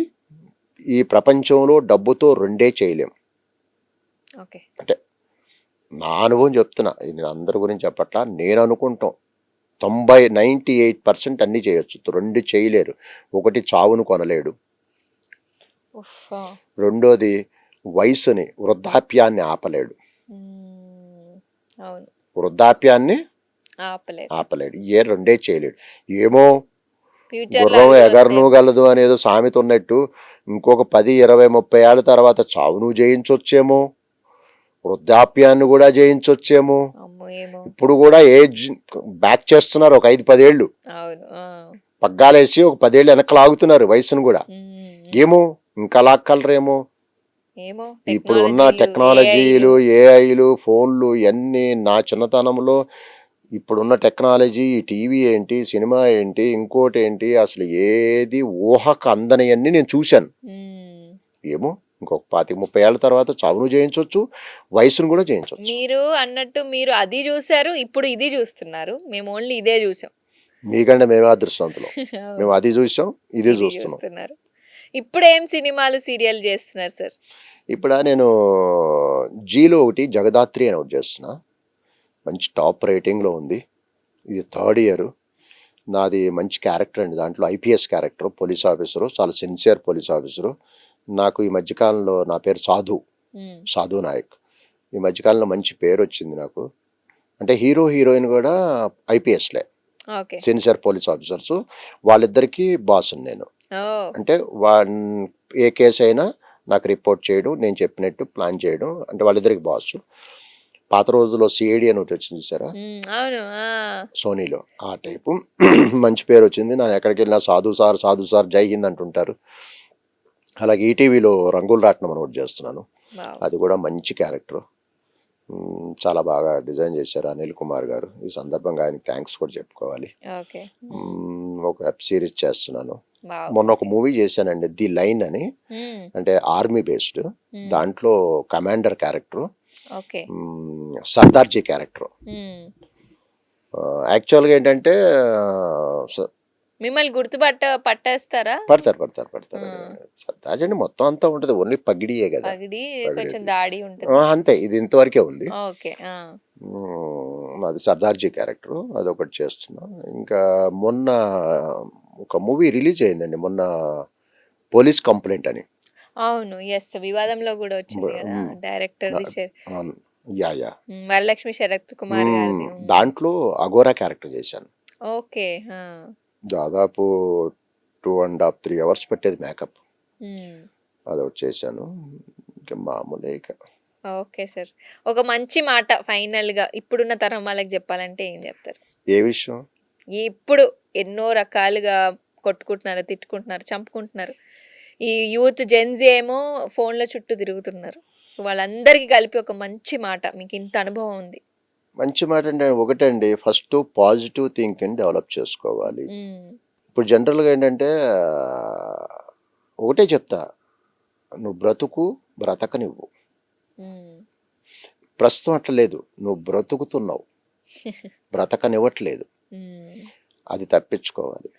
ఈ ప్రపంచంలో డబ్బుతో రెండే చేయలేం. అంటే నా అనుభవం చెప్తున్నా, నేను అందరి గురించి చెప్పట్లా, నేను అనుకుంటాం 98% అన్నీ చేయొచ్చు, రెండు చేయలేరు. ఒకటి చావును కొనలేడు, రెండోది వయసుని, వృద్ధాప్యాన్ని ఆపలేడు. వృద్ధాప్యాన్ని ఆపలేడు, ఏ రెండే చేయలేడు. ఏమో గుర్రం ఎగరను గలదు అనేదో సామెత ఉన్నట్టు, ఇంకొక 10, 20, 30 ఏళ్ళ తర్వాత చావును జయించొచ్చేమో, వృద్ధాప్యాన్ని కూడా జయించొచ్చేమో. ఇప్పుడు కూడా ఏజ్ బ్యాక్ చేస్తున్నారు, ఒక 5-10 ఏళ్ళు పగ్గాలేసి ఒక 10 ఏళ్ళు వెనక్కి లాగుతున్నారు వయసును కూడా. ఏమో ఇంకా లాక్కలరేమో. ఇప్పుడు ఉన్న టెక్నాలజీలు, ఏఐలు, ఫోన్లు ఇవన్నీ, నా చిన్నతనంలో ఇప్పుడున్న టెక్నాలజీ, టీవీ ఏంటి, సినిమా ఏంటి, ఇంకోటి ఏంటి, అసలు ఏది ఊహకు అందనివన్నీ నేను చూశాను. ఏమో ఇంకొక 25-30 ఏళ్ళ తర్వాత చావును జయించవచ్చు, వయసును కూడా జయించవచ్చు. మీరు అన్నట్టు మీరు అది చూసారు, ఇప్పుడు ఇది చూస్తున్నారు, మేము ఓన్లీ ఇదే చూసాం. మీకంటే మేమే అదృష్టవంతులు, మేము అది చూసాం, ఇది చూస్తున్నారు. ఇప్పుడు ఏం సినిమాలు, సీరియల్ చేస్తున్నారు సార్? ఇప్పుడు నేను జీలో ఒకటి జగదాత్రి అని ఒకటి చేస్తున్నా, మంచి టాప్ రేటింగ్లో ఉంది. ఇది 3rd ఇయర్. నాది మంచి క్యారెక్టర్ అండి. దాంట్లో ఐపీఎస్ క్యారెక్టర్, పోలీస్ ఆఫీసరు, చాలా సిన్సియర్ పోలీస్ ఆఫీసరు. నాకు ఈ మధ్యకాలంలో నా పేరు సాధు, ఉమ్, సాధు నాయక్. ఈ మధ్యకాలంలో మంచి పేరు వచ్చింది నాకు. అంటే హీరో హీరోయిన్ కూడా ఐపీఎస్లే, ఓకే. Sincere police officers. వాళ్ళిద్దరికీ బాస్ని నేను. ఓ. అంటే ఏ కేసు అయినా నాకు రిపోర్ట్ చేయడం, నేను చెప్పినట్టు ప్లాన్ చేయడం, అంటే వాళ్ళిద్దరికి బాస్. పాత రోజుల్లో సిఐడి అని ఒకటి వచ్చింది చూసారా, అవును. సోనీలో, ఆ టైపు. మంచి పేరు వచ్చింది. నేను ఎక్కడికి వెళ్ళినా సాధు సార్ జై హింద్ అంటుంటారు. అలాగే ఈటీవీలో రంగులు రాట్నం అని ఒకటి చేస్తున్నాను. వావ్. అది కూడా మంచి క్యారెక్టర్. చాలా బాగా డిజైన్ చేశారు అనిల్ కుమార్ గారు. ఈ సందర్భంగా ఆయనకి థ్యాంక్స్ కూడా చెప్పుకోవాలి. ఓకే. ఒక వెబ్ సిరీస్ చేస్తున్నాను. వావ్. మొన్న ఒక మూవీ చేశానండి, ది లైన్ అని. ఉమ్, అంటే ఆర్మీ బేస్డ్. ఉమ్, దాంట్లో commander character, okay. Sardarji character. Um. యాక్చువల్గా ఏంటంటే మిమ్మల్ని పట్టేస్తారా? పడతారు. ఉమ్, సర్దార్జీ అంటే మొత్తం అంతా ఉంటుంది, ఓన్లీ పగిడియే కదా. పగిడి పగిడి. కొంచెం దాడి ఉంటుంది. అంతే, ఇది ఇంతవరకే ఉంది. ఓకే. అది సర్దార్జీ క్యారెక్టర్, అదొకటి చేస్తున్నాను. ఇంకా మొన్న ఒక మూవీ రిలీజ్ అయిందండి మొన్న, పోలీస్ కంప్లైంట్ అని. అవును. ఎస్, వివాదంలో కూడా వచ్చింది కదా డైరెక్టర్ అవును. యా. వరలక్ష్మి శరత్ కుమార్ గారిది. దాంట్లో అఘోరా క్యారెక్టర్ చేశాను. ఓకే. దాదాపు 2.5-3 hours పెట్టేది మేకప్. అదొకటి చేశాను. ఇంకా మామూలే ఇక. Okay sir. ఒక మంచి మాట ఫైనల్ గా ఇప్పుడున్న తరం వాళ్ళకి చెప్పాలంటే ఏం చెప్తారు? ఏ విషయం? ఇప్పుడు ఎన్నో రకాలుగా కొట్టుకుంటున్నారు, తిట్టుకుంటున్నారు, చంపుకుంటున్నారు. ఈ యూత్ జెన్జీ ఏమో ఫోన్ల చుట్టూ తిరుగుతున్నారు. వాళ్ళందరికీ కలిపి ఒక మంచి మాట, మీకు ఇంత అనుభవం ఉంది. మంచి మాట అంటే ఒకటండి, ఫస్ట్ పాజిటివ్ థింకింగ్ డెవలప్ చేసుకోవాలి. ఇప్పుడు జనరల్గా ఏంటంటే ఒకటే చెప్తా, నువ్వు బ్రతకనివ్వు. ప్రస్తుతం అట్లా లేదు, నువ్వు బ్రతుకుతున్నావు, బ్రతకనివ్వట్లేదు. అది తప్పించుకోవాలి.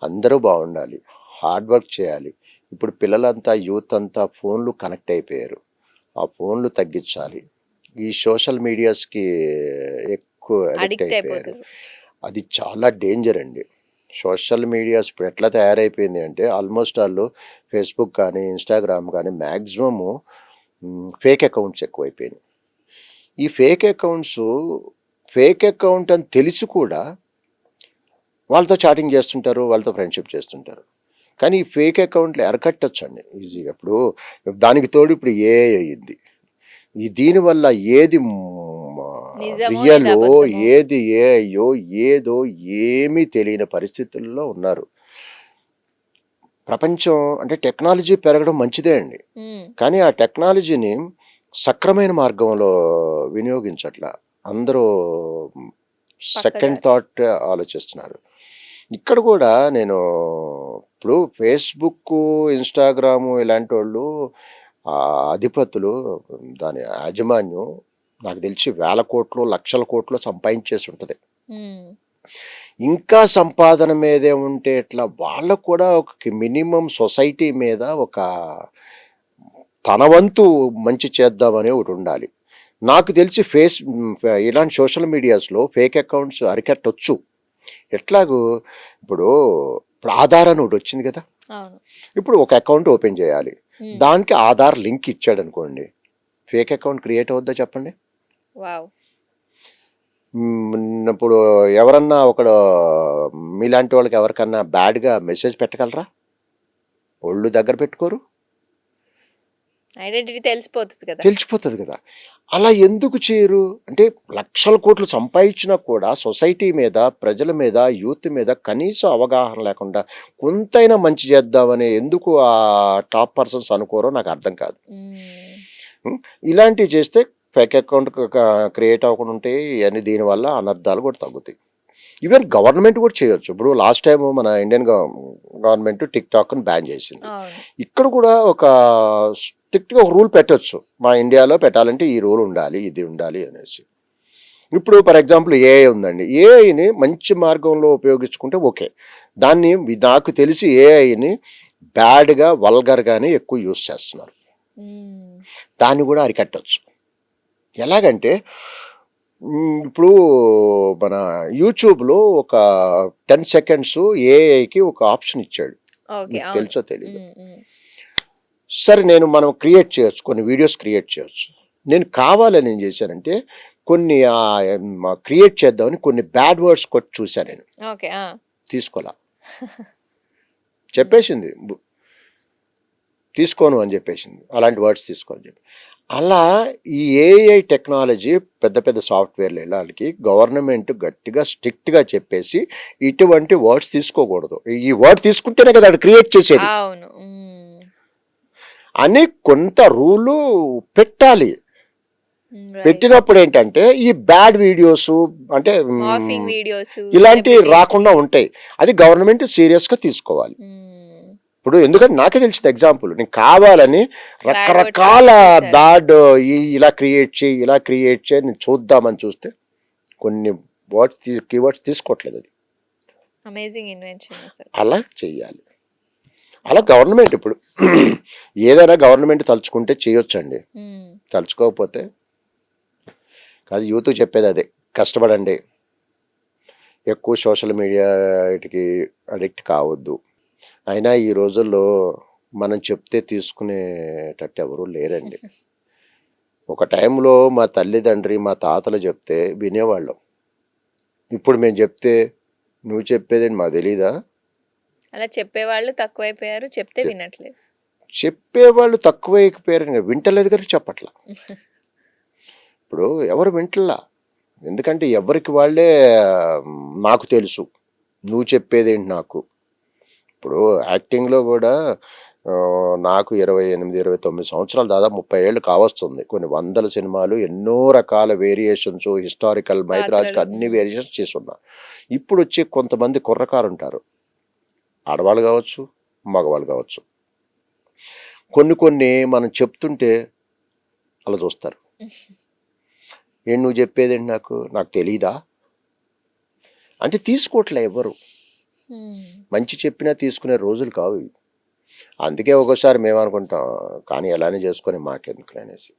అందరూ బాగుండాలి, హార్డ్ వర్క్ చేయాలి. ఇప్పుడు పిల్లలంతా, యూత్ అంతా ఫోన్లు కనెక్ట్ అయిపోయారు. ఆ ఫోన్లు తగ్గించాలి. ఈ సోషల్ మీడియాస్కి ఎక్కువ అడిక్ట్ అయిపోయారు. అది చాలా డేంజర్ అండి. సోషల్ మీడియాస్ ఇప్పుడు ఎట్లా తయారైపోయింది అంటే, ఆల్మోస్ట్ వాళ్ళు ఫేస్బుక్ కానీ ఇన్స్టాగ్రామ్ కానీ మ్యాక్సిమము ఫేక్ అకౌంట్స్ ఎక్కువైపోయినాయి. ఈ ఫేక్ అకౌంట్ అని తెలిసి కూడా వాళ్ళతో చాటింగ్ చేస్తుంటారు, వాళ్ళతో ఫ్రెండ్షిప్ చేస్తుంటారు. కానీ ఈ ఫేక్ అకౌంట్లు అరికట్టొచ్చండి ఈజీగా. ఇప్పుడు దానికి తోడు ఇప్పుడు ఏఐ అయ్యింది. దీనివల్ల ఏది రియలో ఏది ఏఐయో ఏదో ఏమీ తెలియని పరిస్థితుల్లో ఉన్నారు. ప్రపంచం అంటే టెక్నాలజీ పెరగడం మంచిదే అండి, కానీ ఆ టెక్నాలజీని సక్రమైన మార్గంలో వినియోగించట్లా. అందరూ సెకండ్ థాట్ ఆలోచిస్తున్నారు. ఇక్కడ కూడా నేను ఇప్పుడు ఫేస్బుక్, ఇన్స్టాగ్రాము ఇలాంటి వాళ్ళు అధిపతులు, దాని యాజమాన్యం నాకు తెలిసి 1,000 కోట్లు 1,00,000 కోట్లు సంపాదించేసి ఉంటుంది. ఇంకా సంపాదన మీదే ఉంటే ఎట్లా? వాళ్ళకు కూడా ఒక మినిమం సొసైటీ మీద ఒక తన వంతు మంచి చేద్దామని ఒకటి ఉండాలి. నాకు తెలిసి ఇలాంటి సోషల్ మీడియాస్లో ఫేక్ అకౌంట్స్ అరికట్టొచ్చు. ఎట్లాగూ ఇప్పుడు ఆధార్ అని ఒకటి వచ్చింది కదా. ఇప్పుడు ఒక అకౌంట్ ఓపెన్ చేయాలి, దానికి ఆధార్ లింక్ ఇచ్చాడు అనుకోండి, ఫేక్ అకౌంట్ క్రియేట్ అవుద్దా చెప్పండి? ఇప్పుడు ఎవరన్నా మీలాంటి వాళ్ళకి ఎవరికన్నా బ్యాడ్గా మెసేజ్ పెట్టగలరా? ఒళ్ళు దగ్గర పెట్టుకోరు, ఐడెంటిటీ తెలిసిపోతుంది కదా. అలా ఎందుకు చేయరు అంటే, 1,00,000 కోట్లు సంపాదించినా కూడా సొసైటీ మీద, ప్రజల మీద, యూత్ మీద కనీసం అవగాహన లేకుండా కొంతైనా మంచి చేద్దామని ఎందుకు ఆ టాప్ పర్సన్స్ అనుకోరో నాకు అర్థం కాదు. ఇలాంటివి చేస్తే ఫేక్ అకౌంట్ క్రియేట్ అవ్వకుండా ఉంటాయి. ఇవన్నీ దీనివల్ల అనర్థాలు కూడా తగ్గుతాయి. ఈవెన్ గవర్నమెంట్ కూడా చేయొచ్చు. ఇప్పుడు లాస్ట్ టైం మన ఇండియన్ గవర్నమెంట్ టిక్టాక్ని బ్యాన్ చేసింది. ఇక్కడ కూడా ఒక స్ట్రిక్ట్గా ఒక రూల్ పెట్టచ్చు, మా ఇండియాలో పెట్టాలంటే ఈ రూల్ ఉండాలి, ఇది ఉండాలి అనేసి. ఇప్పుడు ఫర్ ఎగ్జాంపుల్ ఏఐ ఉందండి, ఏఐని మంచి మార్గంలో ఉపయోగించుకుంటే ఓకే. దాన్ని నాకు తెలిసి ఏఐని బ్యాడ్గా, వల్గర్గానే ఎక్కువ యూస్ చేస్తున్నారు. దాన్ని కూడా అరికట్టచ్చు. ఎలాగంటే ఇప్పుడు మన యూట్యూబ్లో ఒక 10 సెకండ్స్ ఏఐకి ఒక ఆప్షన్ ఇచ్చాడు, ఓకే. మీకు అవును. తెలుసో తెలీదు. హ్మ్. సరే మనం క్రియేట్ చేయొచ్చు, కొన్ని వీడియోస్ క్రియేట్ చేయొచ్చు. నేను కావాలని ఏం చేశానంటే కొన్ని క్రియేట్ చేద్దామని కొన్ని బ్యాడ్ వర్డ్స్ కొట్టి చూశాను, నేను ఓకే. ఆ! తీసుకోలా, చెప్పేసింది తీసుకోను అని చెప్పేసింది, అలాంటి వర్డ్స్ తీసుకోని చెప్పి. అలా ఈ ఏఐ టెక్నాలజీ పెద్ద పెద్ద సాఫ్ట్వేర్లు వెళ్ళాలికి గవర్నమెంట్ గట్టిగా స్ట్రిక్ట్గా చెప్పేసి ఇటువంటి వర్డ్స్ తీసుకోకూడదు, ఈ వర్డ్ తీసుకుంటేనే కదా అది క్రియేట్ చేసేది అవును. అని కొంత రూలు పెట్టాలి. రైట్. పెట్టినప్పుడు ఏంటంటే ఈ బ్యాడ్ వీడియోస్ అంటే మార్ఫింగ్ వీడియోస్ ఇలాంటివి రాకుండా ఉంటాయి. అది గవర్నమెంట్ సీరియస్గా తీసుకోవాలి. ఇప్పుడు ఎందుకంటే నాకే తెలిసింది ఎగ్జాంపుల్, నేను కావాలని రకరకాల బ్యాడ్ ఇలా క్రియేట్ చేయి నేను చూద్దామని చూస్తే కొన్ని వర్డ్స్ కీవర్డ్స్ తీసుకోవట్లేదు, అది అమేజింగ్ ఇన్వెన్షన్ అసలు. అలా చెయ్యాలి. అలా గవర్నమెంట్ ఇప్పుడు ఏదైనా గవర్నమెంట్ తలుచుకుంటే చేయొచ్చండి, తలుచుకోకపోతే కాదు. యూత్ చెప్పేది అదే, కష్టపడండి, ఎక్కువ సోషల్ మీడియాకి అడిక్ట్ కావద్దు. అయినా ఈ రోజుల్లో మనం చెప్తే తీసుకునేటట్టు ఎవరు లేరండి. ఒక టైంలో మా తల్లిదండ్రి మా తాతలు చెప్తే వినేవాళ్ళం, ఇప్పుడు మేము చెప్తే నువ్వు చెప్పేదేంటి మాకు తెలీదా. అలా చెప్పేవాళ్ళు తక్కువైపోయారు, చెప్తే వినట్లేదు. చెప్పేవాళ్ళు తక్కువైపోయారు, వింటలేదు కానీ చెప్పట్లా. ఇప్పుడు ఎవరు వింటలా, ఎందుకంటే ఎవరికి వాళ్ళే నాకు తెలుసు, నువ్వు చెప్పేదేంటి నాకు. ఇప్పుడు యాక్టింగ్లో కూడా నాకు 28, 29 సంవత్సరాలు, దాదాపు 30 ఏళ్ళు కావస్తుంది. కొన్ని వందల సినిమాలు, ఎన్నో రకాల వేరియేషన్స్, హిస్టారికల్, మైథలాజికల్ అన్ని వేరియేషన్స్ చేసి ఉన్నా. ఇప్పుడు వచ్చే కొంతమంది కుర్రకారు ఉంటారు, ఆడవాళ్ళు కావచ్చు మగవాళ్ళు కావచ్చు, కొన్ని మనం చెప్తుంటే అలా చూస్తారు, ఏం నువ్వు చెప్పేదేంటి నాకు తెలీదా అంటే తీసుకోవట్లే ఎవరు. మంచి చెప్పినా తీసుకునే రోజులు కావు ఇవి. అందుకే ఒక్కోసారి మేము అనుకుంటాం కానీ ఎలానే చేసుకొని మాకెందుకు అనేసి.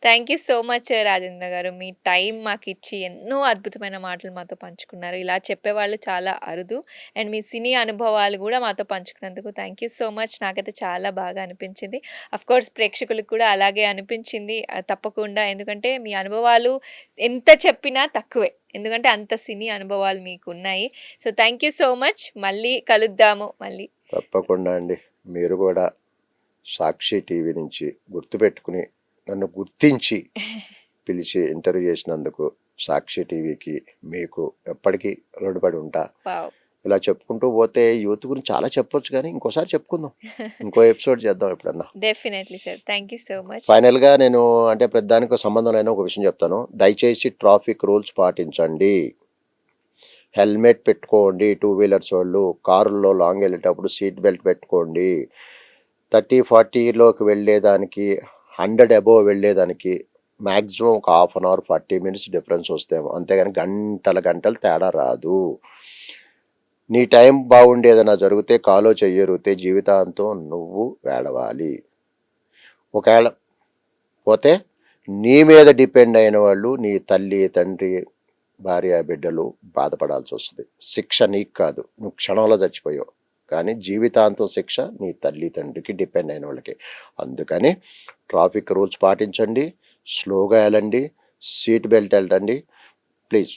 Thank you so much Rajendra గారు. మీ టైం మాకు ఇచ్చి ఎన్నో అద్భుతమైన మాటలు మాతో పంచుకున్నారు. ఇలా చెప్పేవాళ్ళు చాలా అరుదు. అండ్ మీ సినీ అనుభవాలు కూడా మాతో పంచుకున్నందుకు థ్యాంక్ యూ సో మచ్. నాకైతే చాలా బాగా అనిపించింది. అఫ్కోర్స్ ప్రేక్షకులకు కూడా అలాగే అనిపించింది తప్పకుండా. ఎందుకంటే మీ అనుభవాలు ఎంత చెప్పినా తక్కువే, ఎందుకంటే అంత సినీ అనుభవాలు మీకు ఉన్నాయి. So thank you so much. మళ్ళీ కలుద్దాము. మళ్ళీ తప్పకుండా అండి. మీరు కూడా సాక్షి టీవీ నుంచి గుర్తుపెట్టుకుని నన్ను గుర్తించి పిలిచి ఇంటర్వ్యూ చేసినందుకు సాక్షి టీవీకి మీకు ఎప్పటికీ రుణపడి ఉంటా. వావ్. ఇలా చెప్పుకుంటూ పోతే యూత్ గురించి చాలా చెప్పొచ్చు, కానీ ఇంకోసారి చెప్పుకుందాం, ఇంకో ఎపిసోడ్ చేద్దాం ఎప్పుడన్నా. Definitely sir. Thank you so much. ఫైనల్గా నేను అంటే ప్రతిదానికి సంబంధం లేని ఒక విషయం చెప్తాను. దయచేసి ట్రాఫిక్ రూల్స్ పాటించండి, హెల్మెట్ పెట్టుకోండి. 2 వీలర్స్ వాళ్ళు కారుల్లో లాంగ్ వెళ్ళేటప్పుడు సీట్ బెల్ట్ పెట్టుకోండి. 30-40లోకి వెళ్ళేదానికి 100 అబోవ్ వెళ్ళేదానికి మ్యాక్సిమం ఒక half an hour 40 minutes difference వస్తేమో, అంతేగాని గంటలు తేడా రాదు. నీ టైం బాగుండి ఏదైనా జరిగితే కాలో చెయ్యరిగితే జీవితాంతం నువ్వు వేడవాలి. ఒకవేళ పోతే నీ మీద డిపెండ్ అయిన వాళ్ళు, నీ తల్లి తండ్రి భార్య బిడ్డలు బాధపడాల్సి వస్తుంది. శిక్ష నీకు కాదు, నువ్వు క్షణంలో చచ్చిపోయావు, కానీ జీవితాంతం శిక్ష నీ తల్లి తండ్రికి డిపెండ్ అయిన వాళ్ళకి. అందుకని ట్రాఫిక్ రూల్స్ పాటించండి, స్లోగా వెళ్ళండి, సీట్ బెల్ట్ వెళ్ళండి please.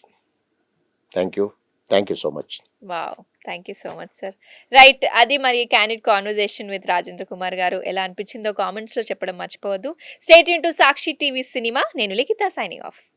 Thank you so much. Wow, thank you so much sir. Right, అది మరి candid conversation with Rajendra Kumar గారు. ఎలా అనిపించిందో కామెంట్స్లో చెప్పడం మర్చిపోవద్దు. Stay tune to Sakshi TV cinema. నేను లిఖిత, సైనింగ్ ఆఫ్.